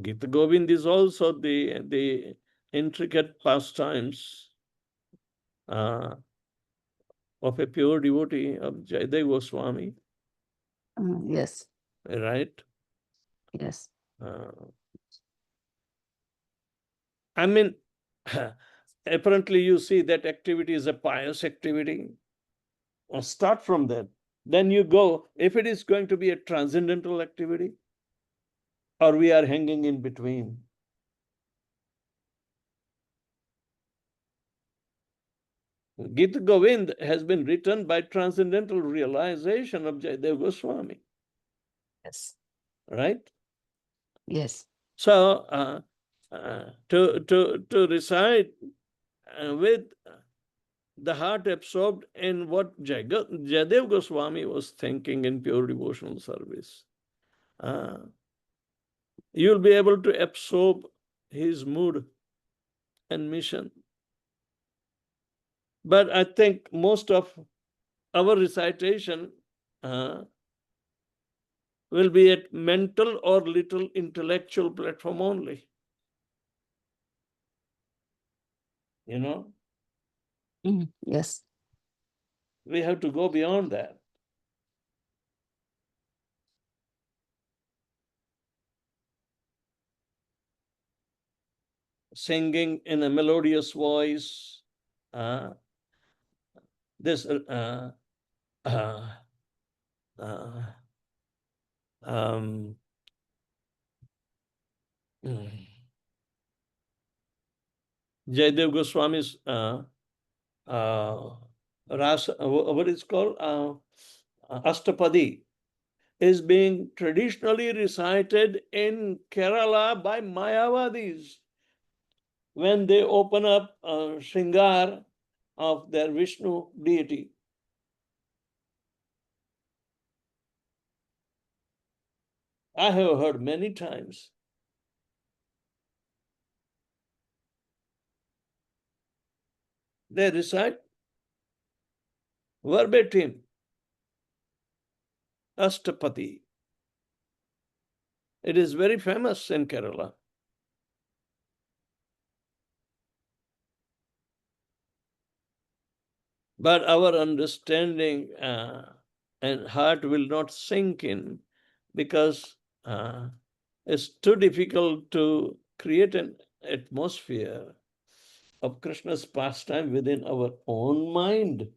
Gita Govind is also the intricate pastimes of a pure devotee of Jayadeva Goswami, Yes, right? yes. I mean, apparently you see that activity is a pious activity. Start from that. Then you go, if it is going to be a transcendental activity, or we are hanging in between. Gita Govind has been written by transcendental realization of Jayadeva Goswami. Yes. Right? Yes. So to recite with the heart absorbed in what Jayadeva Goswami was thinking in pure devotional service, you'll be able to absorb his mood and mission. But I think most of our recitation will be at mental or little intellectual platform only. You know? Yes. We have to go beyond that. Singing in a melodious voice, this Jayadev Goswami's Rasa, what is called Astapadi, is being traditionally recited in Kerala by Mayavadis when they open up Shringar of their Vishnu deity. I have heard many times. They recite verbatim Astapadi. It is very famous in Kerala. But our understanding and heart will not sink in because it's too difficult to create an atmosphere of Krishna's pastime within our own mind.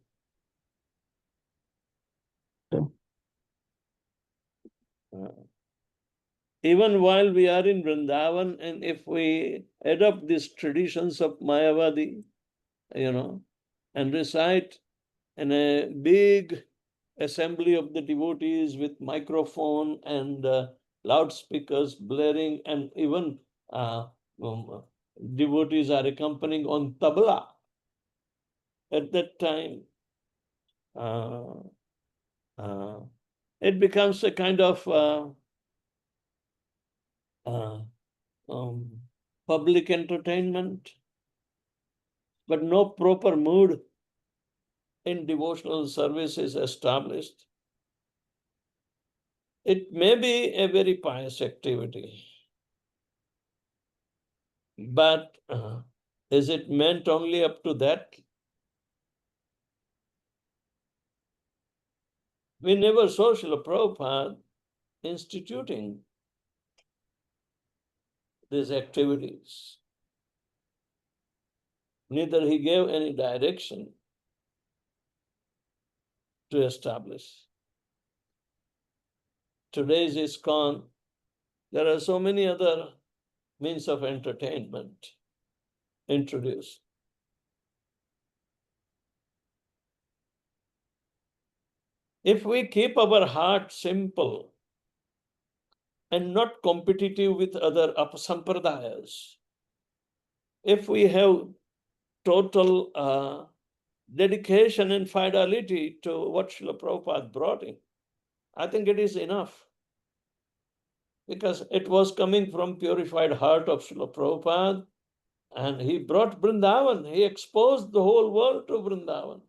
Even while we are in Vrindavan, and if we adopt these traditions of Mayavadi, and recite in a big assembly of the devotees with microphone and loudspeakers blaring, and even devotees are accompanying on tabla. At that time, it becomes a kind of public entertainment, but no proper mood in devotional service is established. It may be a very pious activity, but is it meant only up to that? We never saw Srila Prabhupada instituting these activities. Neither he gave any direction to establish. Today's ISKCON, there are so many other means of entertainment introduced. If we keep our heart simple and not competitive with other sampradayas, if we have total dedication and fidelity to what Srila Prabhupada brought in, I think it is enough. because it was coming from purified heart of Srila Prabhupada, and he brought Vrindavan. He exposed the whole world to Vrindavan.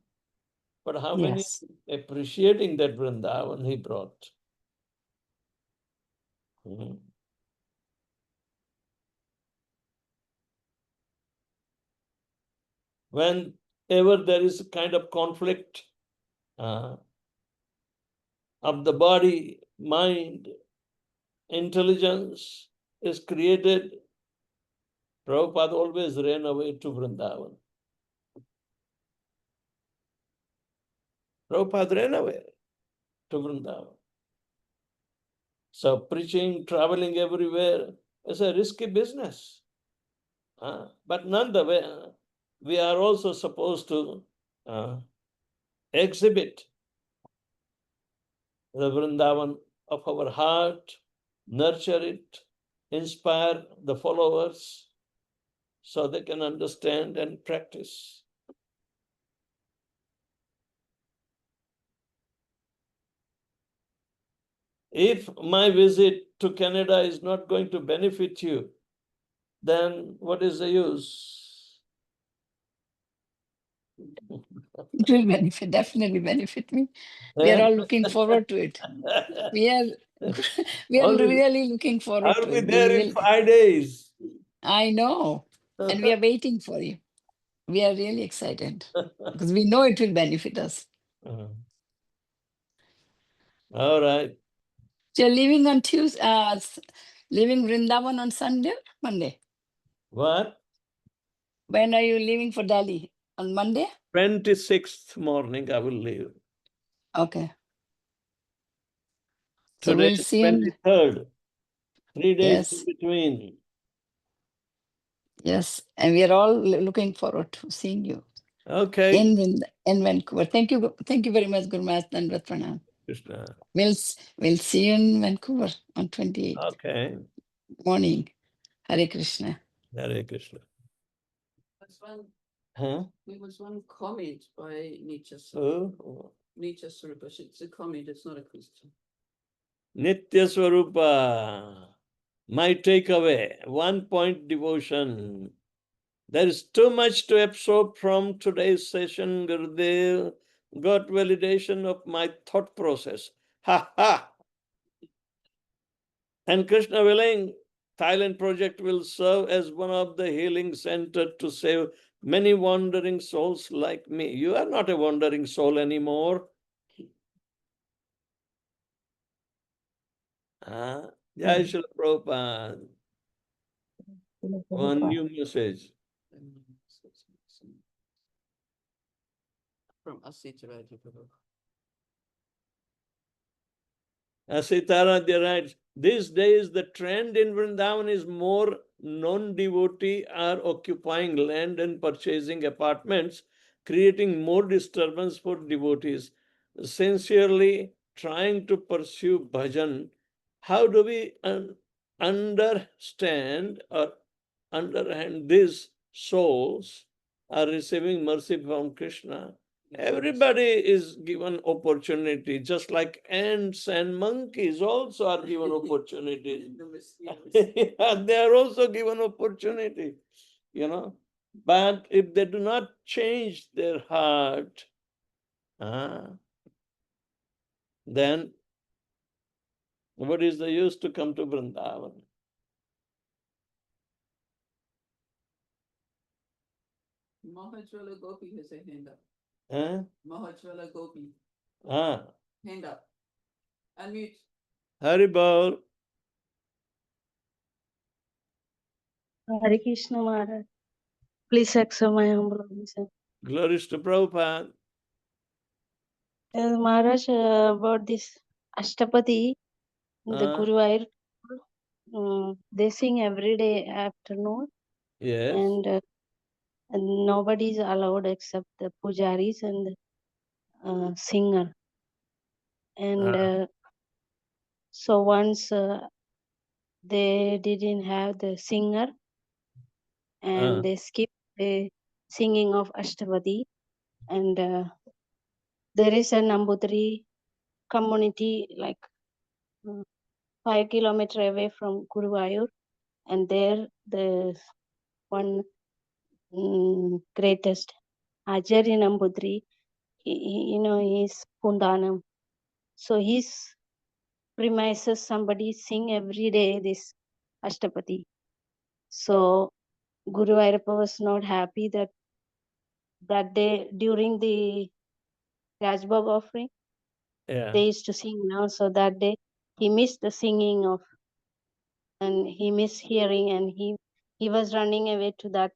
But how many Yes. appreciating that Vrindavan he brought? Whenever there is a kind of conflict of the body, mind, intelligence is created, Prabhupada always ran away to Vrindavan. Prabhupada ran away to Vrindavan. So preaching, traveling everywhere is a risky business. But nonetheless, we are also supposed to exhibit the Vrindavan of our heart, nurture it, inspire the followers so they can understand and practice. If my visit to Canada is not going to benefit you, then what is the use? It will benefit, definitely benefit me. We are all looking forward to it. We are really looking forward I'll to be it. there in 5 days. I know. And we are waiting for you. We are really excited because we know it will benefit us. All right. So you're leaving on Tuesday, leaving Vrindavan on Sunday, Monday. What? When are you leaving for Delhi? On Monday? 26th morning I will leave. Okay. So Today we'll is see you. 23rd. 3 days Yes. in between. Yes. And we are all looking forward to seeing you Okay. in Vancouver. Thank you. Thank you very much, Guru Maharaj Dandavat Pranam. Krishna. We'll see you in Vancouver on 28th Okay. morning. Hare Krishna. Hare Krishna. There was one comment by Nietzsche. Oh. Nietzsche Swarupa. It's a comment, it's not a question. Nitya Swarupa. My takeaway, 1 point devotion. There is too much to absorb from today's session, Gurudev. Got validation of my thought process. Ha ha! And Krishna willing, Thailand project will serve as one of the healing centers to save many wandering souls like me. You are not a wandering soul anymore. Jai Shri Prabhupada. One new message. From Asita Prabhu. Sitara, they write, these days the trend in Vrindavan is more non-devotee are occupying land and purchasing apartments, creating more disturbance for devotees. Sincerely trying to pursue bhajan, how do we understand or underhand these souls are receiving mercy from Krishna? Everybody is given opportunity, just like ants and monkeys also are given opportunity. They are also given opportunity, But if they do not change their heart, then what is the use to come to Vrindavan? Mahajwala Gopi has a hand up. Mahajwala Gopi. Hand up. Unmute. Haribol. Hare Krishna Maharaj. Please accept my humble obeisance. Glories to Prabhupada. Maharaj, about this Ashtapadi, the Guru they sing every day afternoon. Yes. And nobody is allowed except the pujaris and singer. And so once they didn't have the singer and they skipped the singing of Ashtapadi. And there is a Nambutri community like 5 kilometers away from Guruvayur, and there the one greatest Ajari Nambudri, he's Pundanam. So his premises, somebody sing every day this Ashtapadi. So Guru Vairapa was not happy that day during the Rajbhog offering, Yeah. they used to sing now. So that day he missed the singing of, and he missed hearing, and he was running away to that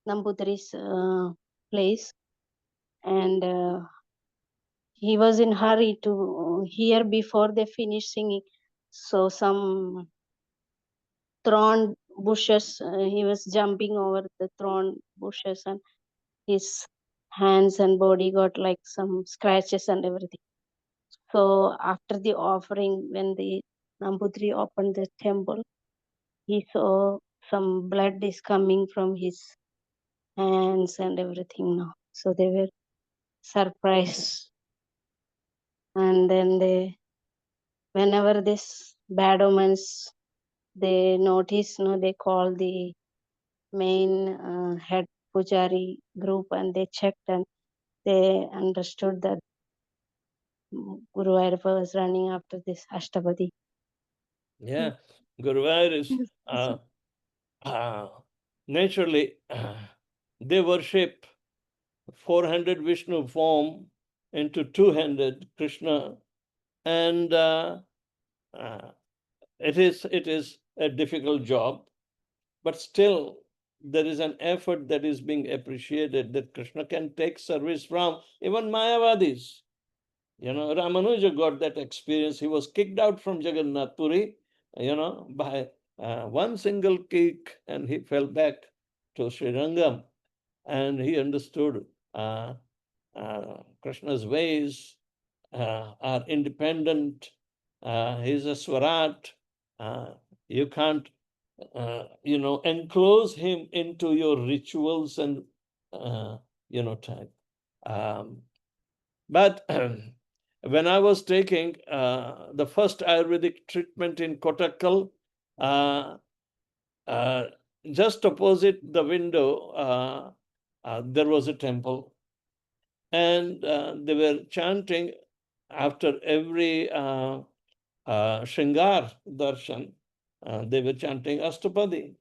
Nambudri's place, and he was in hurry to hear before they finished singing. So some thorn bushes, he was jumping over the thorn bushes, and his hands and body got like some scratches and everything. So after the offering, when the Nambudri opened the temple, he saw some blood is coming from his hands and everything now. So they were surprised. And then whenever this bad omens, they notice, they call the main head Pujari group, and they checked, and they understood that Guru Vairapa was running after this Ashtabadi. Yeah. Guruvayur is naturally they worship 400 Vishnu form into 200 Krishna, and it is a difficult job, but still there is an effort that is being appreciated, that Krishna can take service from even Mayavadis. Ramanuja got that experience. He was kicked out from Jagannath Puri, by one single kick, and he fell back to Srirangam, and he understood Krishna's ways are independent. He's a Swarat. You can't, enclose him into your rituals and, type. But when I was taking the first Ayurvedic treatment in Kottakkal, just opposite the window, there was a temple, and they were chanting after every Shringar darshan. They were chanting Ashtapadi.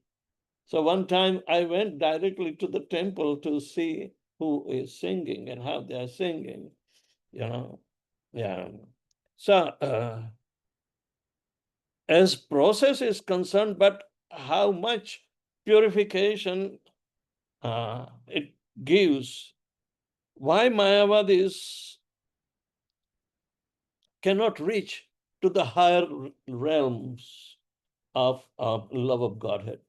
So one time I went directly to the temple to see who is singing and how they are singing. Yeah. So as process is concerned, but how much purification it gives. Why Mayavadis cannot reach to the higher realms of love of Godhead?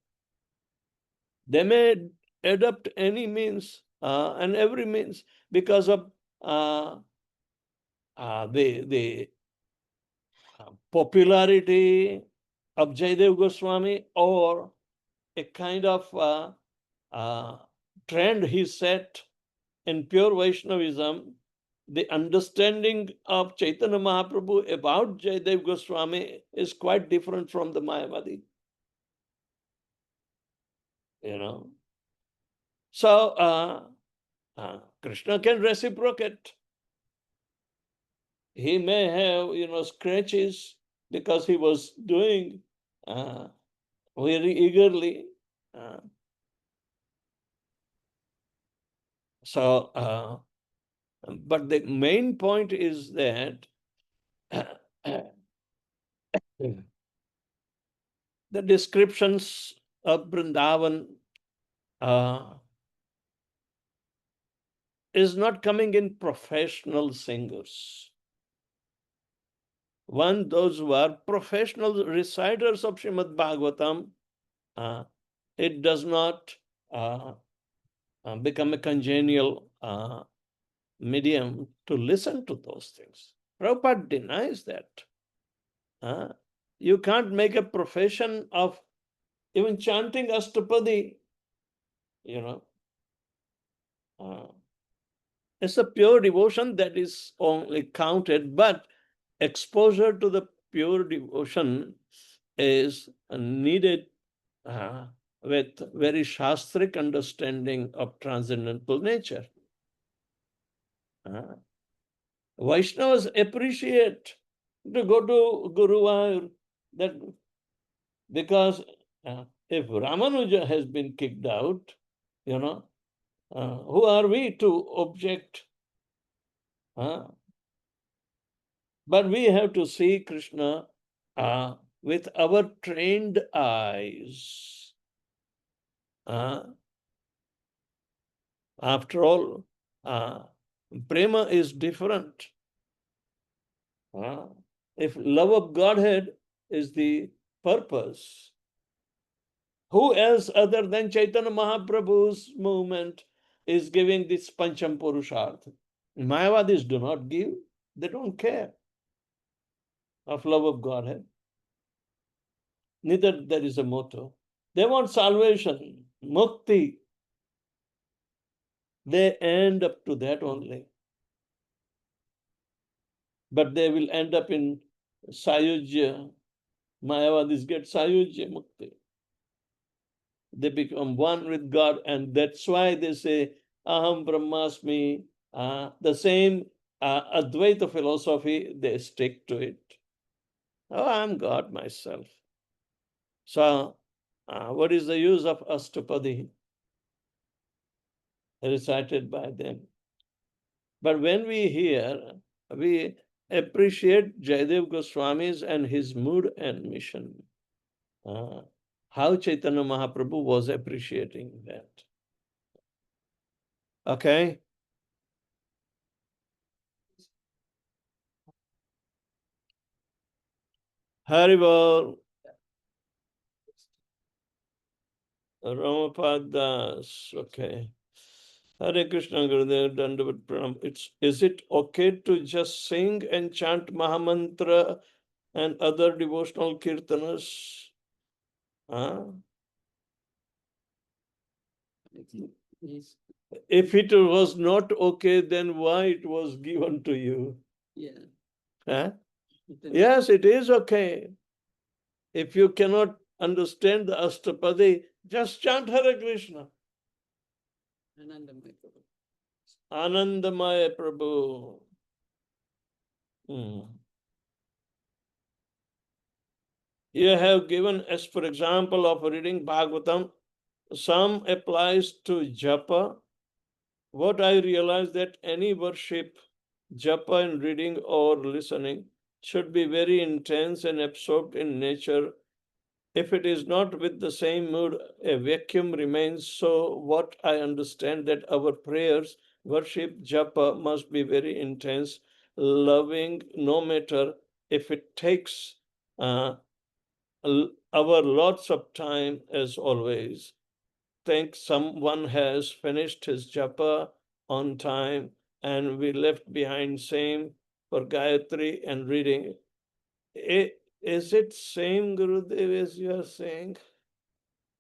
They may adopt any means and every means because of the popularity of Jaidev Goswami, or a kind of trend he set in pure Vaishnavism. The understanding of Chaitanya Mahaprabhu about Jaidev Goswami is quite different from the Mayavadi. So Krishna can reciprocate. He may have, scratches because he was doing very eagerly. But the main point is that the descriptions of Vrindavan is not coming in professional singers. Those who are professional reciters of Srimad Bhagavatam, it does not become a congenial medium to listen to those things. Prabhupada denies that. You can't make a profession of even chanting Ashtapadi, it's a pure devotion that is only counted, but exposure to the pure devotion is needed with very shastric understanding of transcendental nature. Vaishnavas appreciate to go to Guruvayur, that because if Ramanuja has been kicked out, who are we to object? But we have to see Krishna with our trained eyes. After all, prema is different. If love of Godhead is the purpose, who else other than Chaitanya Mahaprabhu's movement is giving this Pancham Purushartha? Mayavadis do not give. They don't care of love of Godhead. Neither there is a motto. They want salvation, mukti. They end up to that only. But they will end up in Sayujya. Mayavadis get Sayujya mukti. They become one with God, and that's why they say, Aham Brahmasmi. The same Advaita philosophy, they stick to it. Oh, I'm God myself. So, what is the use of Astapadi recited by them? But when we hear, we appreciate Jayadev Goswami's and his mood and mission. How Chaitanya Mahaprabhu was appreciating that. Okay? Haribol. Ramapadas. Okay. Hare Krishna Gurudev Dandavat Pranam. Is it okay to just sing and chant Mahamantra and other devotional kirtanas? If it was not okay, then why it was given to you? Yes, it is okay. If you cannot understand the Astapadi, just chant Hare Krishna. Anandamaya Prabhu. You have given, as for example of reading Bhagavatam, some applies to japa. What I realize that any worship, japa in reading or listening, should be very intense and absorbed in nature. If it is not with the same mood, a vacuum remains. So what I understand that our prayers, worship, japa must be very intense, loving, no matter if it takes our lots of time, as always. Think someone has finished his japa on time and we left behind same for Gayatri and reading. Is it same, Gurudev, as you are saying?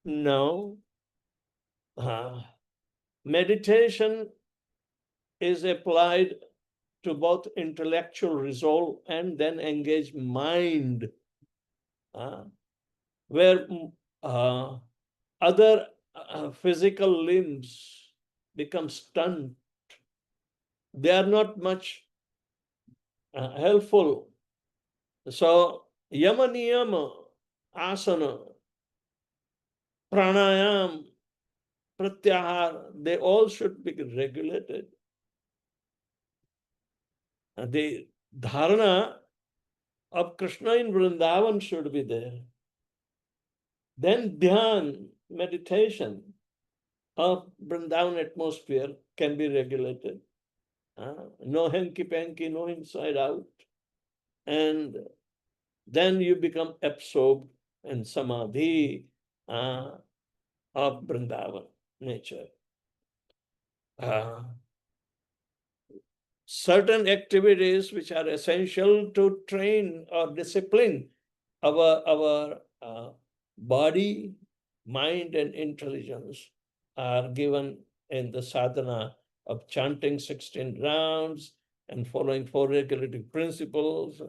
No. Meditation is applied to both intellectual resolve and then engage mind, where other physical limbs become stunned. They are not much helpful. So, yama niyama, asana, pranayam, pratyahar, they all should be regulated. The dharana of Krishna in Vrindavan should be there. Then dhyan, meditation of Vrindavan atmosphere can be regulated. No hanky-panky, no inside out. And then you become absorbed in samadhi of Vrindavan nature. Certain activities which are essential to train or discipline our body, mind, and intelligence are given in the sadhana of chanting 16 rounds and following 4 regulative principles.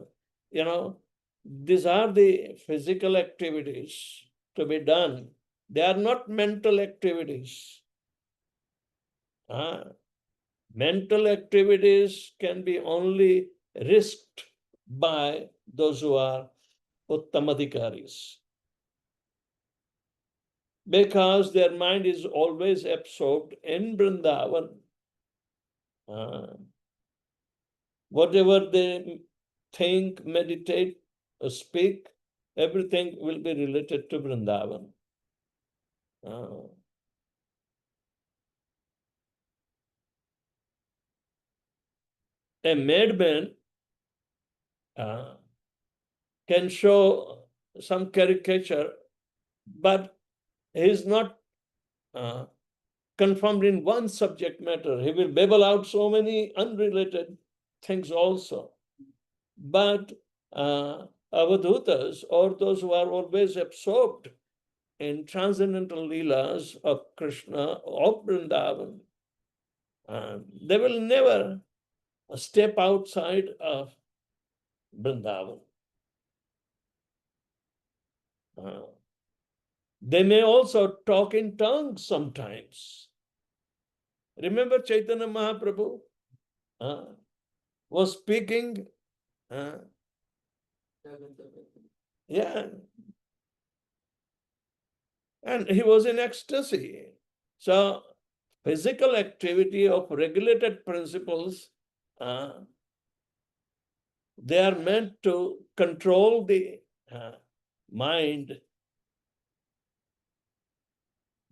these are the physical activities to be done. They are not mental activities. Mental activities can be only risked by those who are uttamadhikaris, because their mind is always absorbed in Vrindavan. Whatever they think, meditate, or speak, everything will be related to Vrindavan. A madman can show some caricature, but he is not confirmed in one subject matter. He will babble out so many unrelated things also. But avadhutas, or those who are always absorbed in transcendental leelas of Krishna, of Vrindavan, they will never step outside of Vrindavan. They may also talk in tongues sometimes. Remember Chaitanya Mahaprabhu was speaking, yeah, and he was in ecstasy. So physical activity of regulated principles, they are meant to control the mind,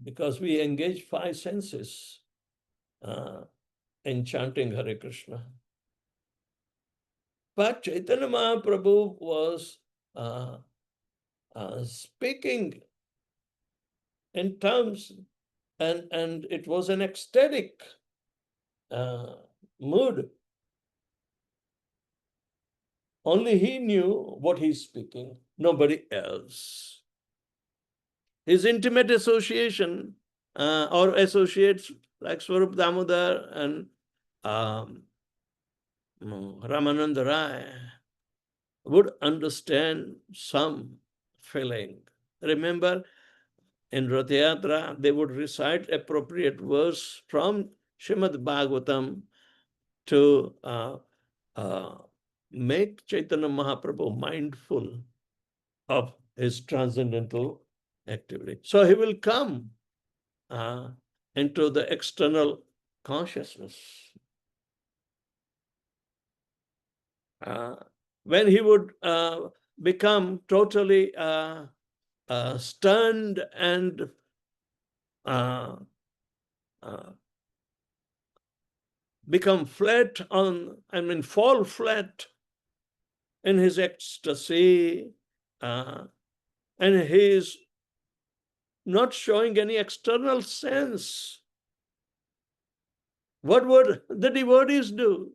because we engage five senses in chanting Hare Krishna. But Chaitanya Mahaprabhu was speaking in terms, and it was an ecstatic mood. Only he knew what he's speaking, nobody else. His intimate association or associates like Swarup Damodar and Ramananda Rai would understand some feeling. Remember, in Rath Yatra, they would recite appropriate verse from Srimad Bhagavatam to make Chaitanya Mahaprabhu mindful of his transcendental activity. So he will come into the external consciousness. When he would become totally stunned and become flat fall flat in his ecstasy, and he is not showing any external sense. What would the devotees do?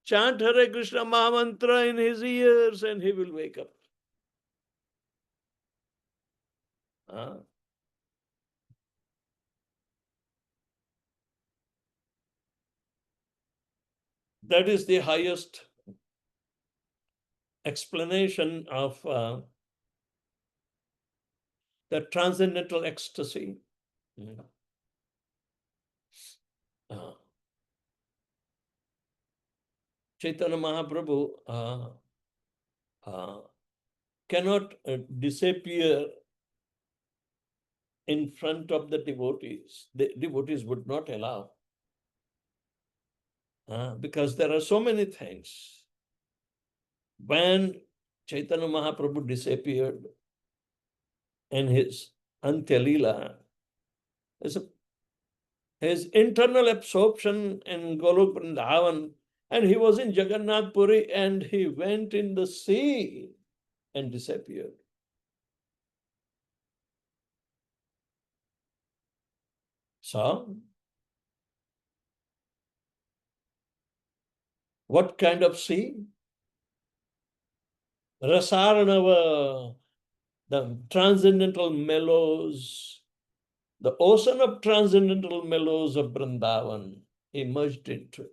Chant Hare Krishna Mahamantra in his ears and he will wake up. That is the highest explanation of the transcendental ecstasy. Chaitanya Mahaprabhu cannot disappear in front of the devotees. The devotees would not allow, because there are so many things. When Chaitanya Mahaprabhu disappeared in his Antya-lila, his internal absorption in Golok Vrindavan, and he was in Jagannath Puri and he went in the sea and disappeared. So, what kind of sea? Rasaranava, the transcendental mellows, the ocean of transcendental mellows of Vrindavan emerged into.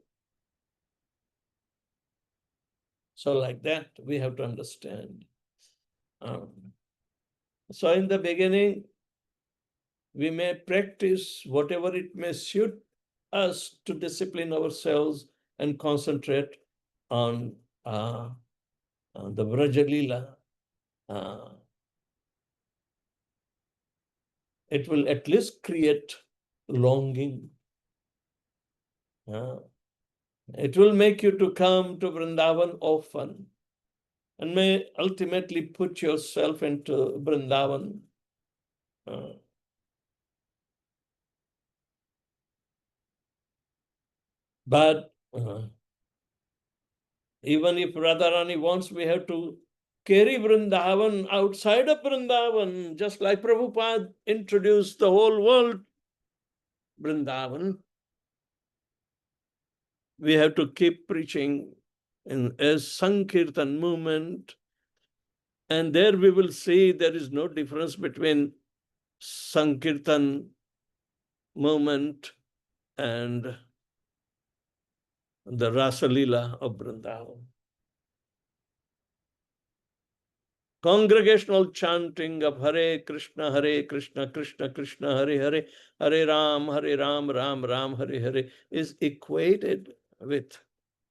So like that, we have to understand. So in the beginning, we may practice whatever it may suit us to discipline ourselves and concentrate on the Vraja Leela. It will at least create longing. It will make you to come to Vrindavan often and may ultimately put yourself into Vrindavan. But even if Radharani wants, we have to carry Vrindavan outside of Vrindavan, just like Prabhupada introduced the whole world Vrindavan. We have to keep preaching as Sankirtan movement. And there we will see there is no difference between Sankirtan movement and the Rasa Leela of Vrindavan. Congregational chanting of Hare Krishna, Krishna Krishna, Hare Hare, Hare Ram, Ram Ram, Hare Hare is equated with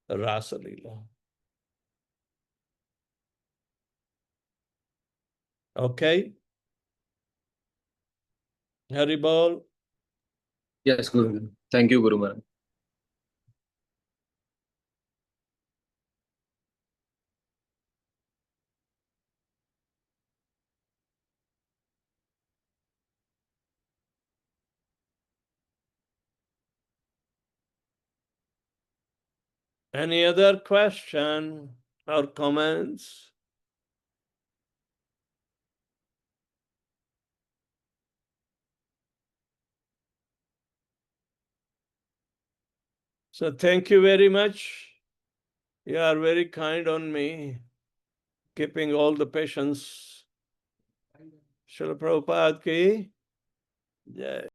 Rasa Leela. Okay? Haribol. Yes, Guru. Thank you, Guru Maharaj. Any other question or comments? So thank you very much. You are very kind on me, keeping all the patience. Srila Prabhupada ki jai.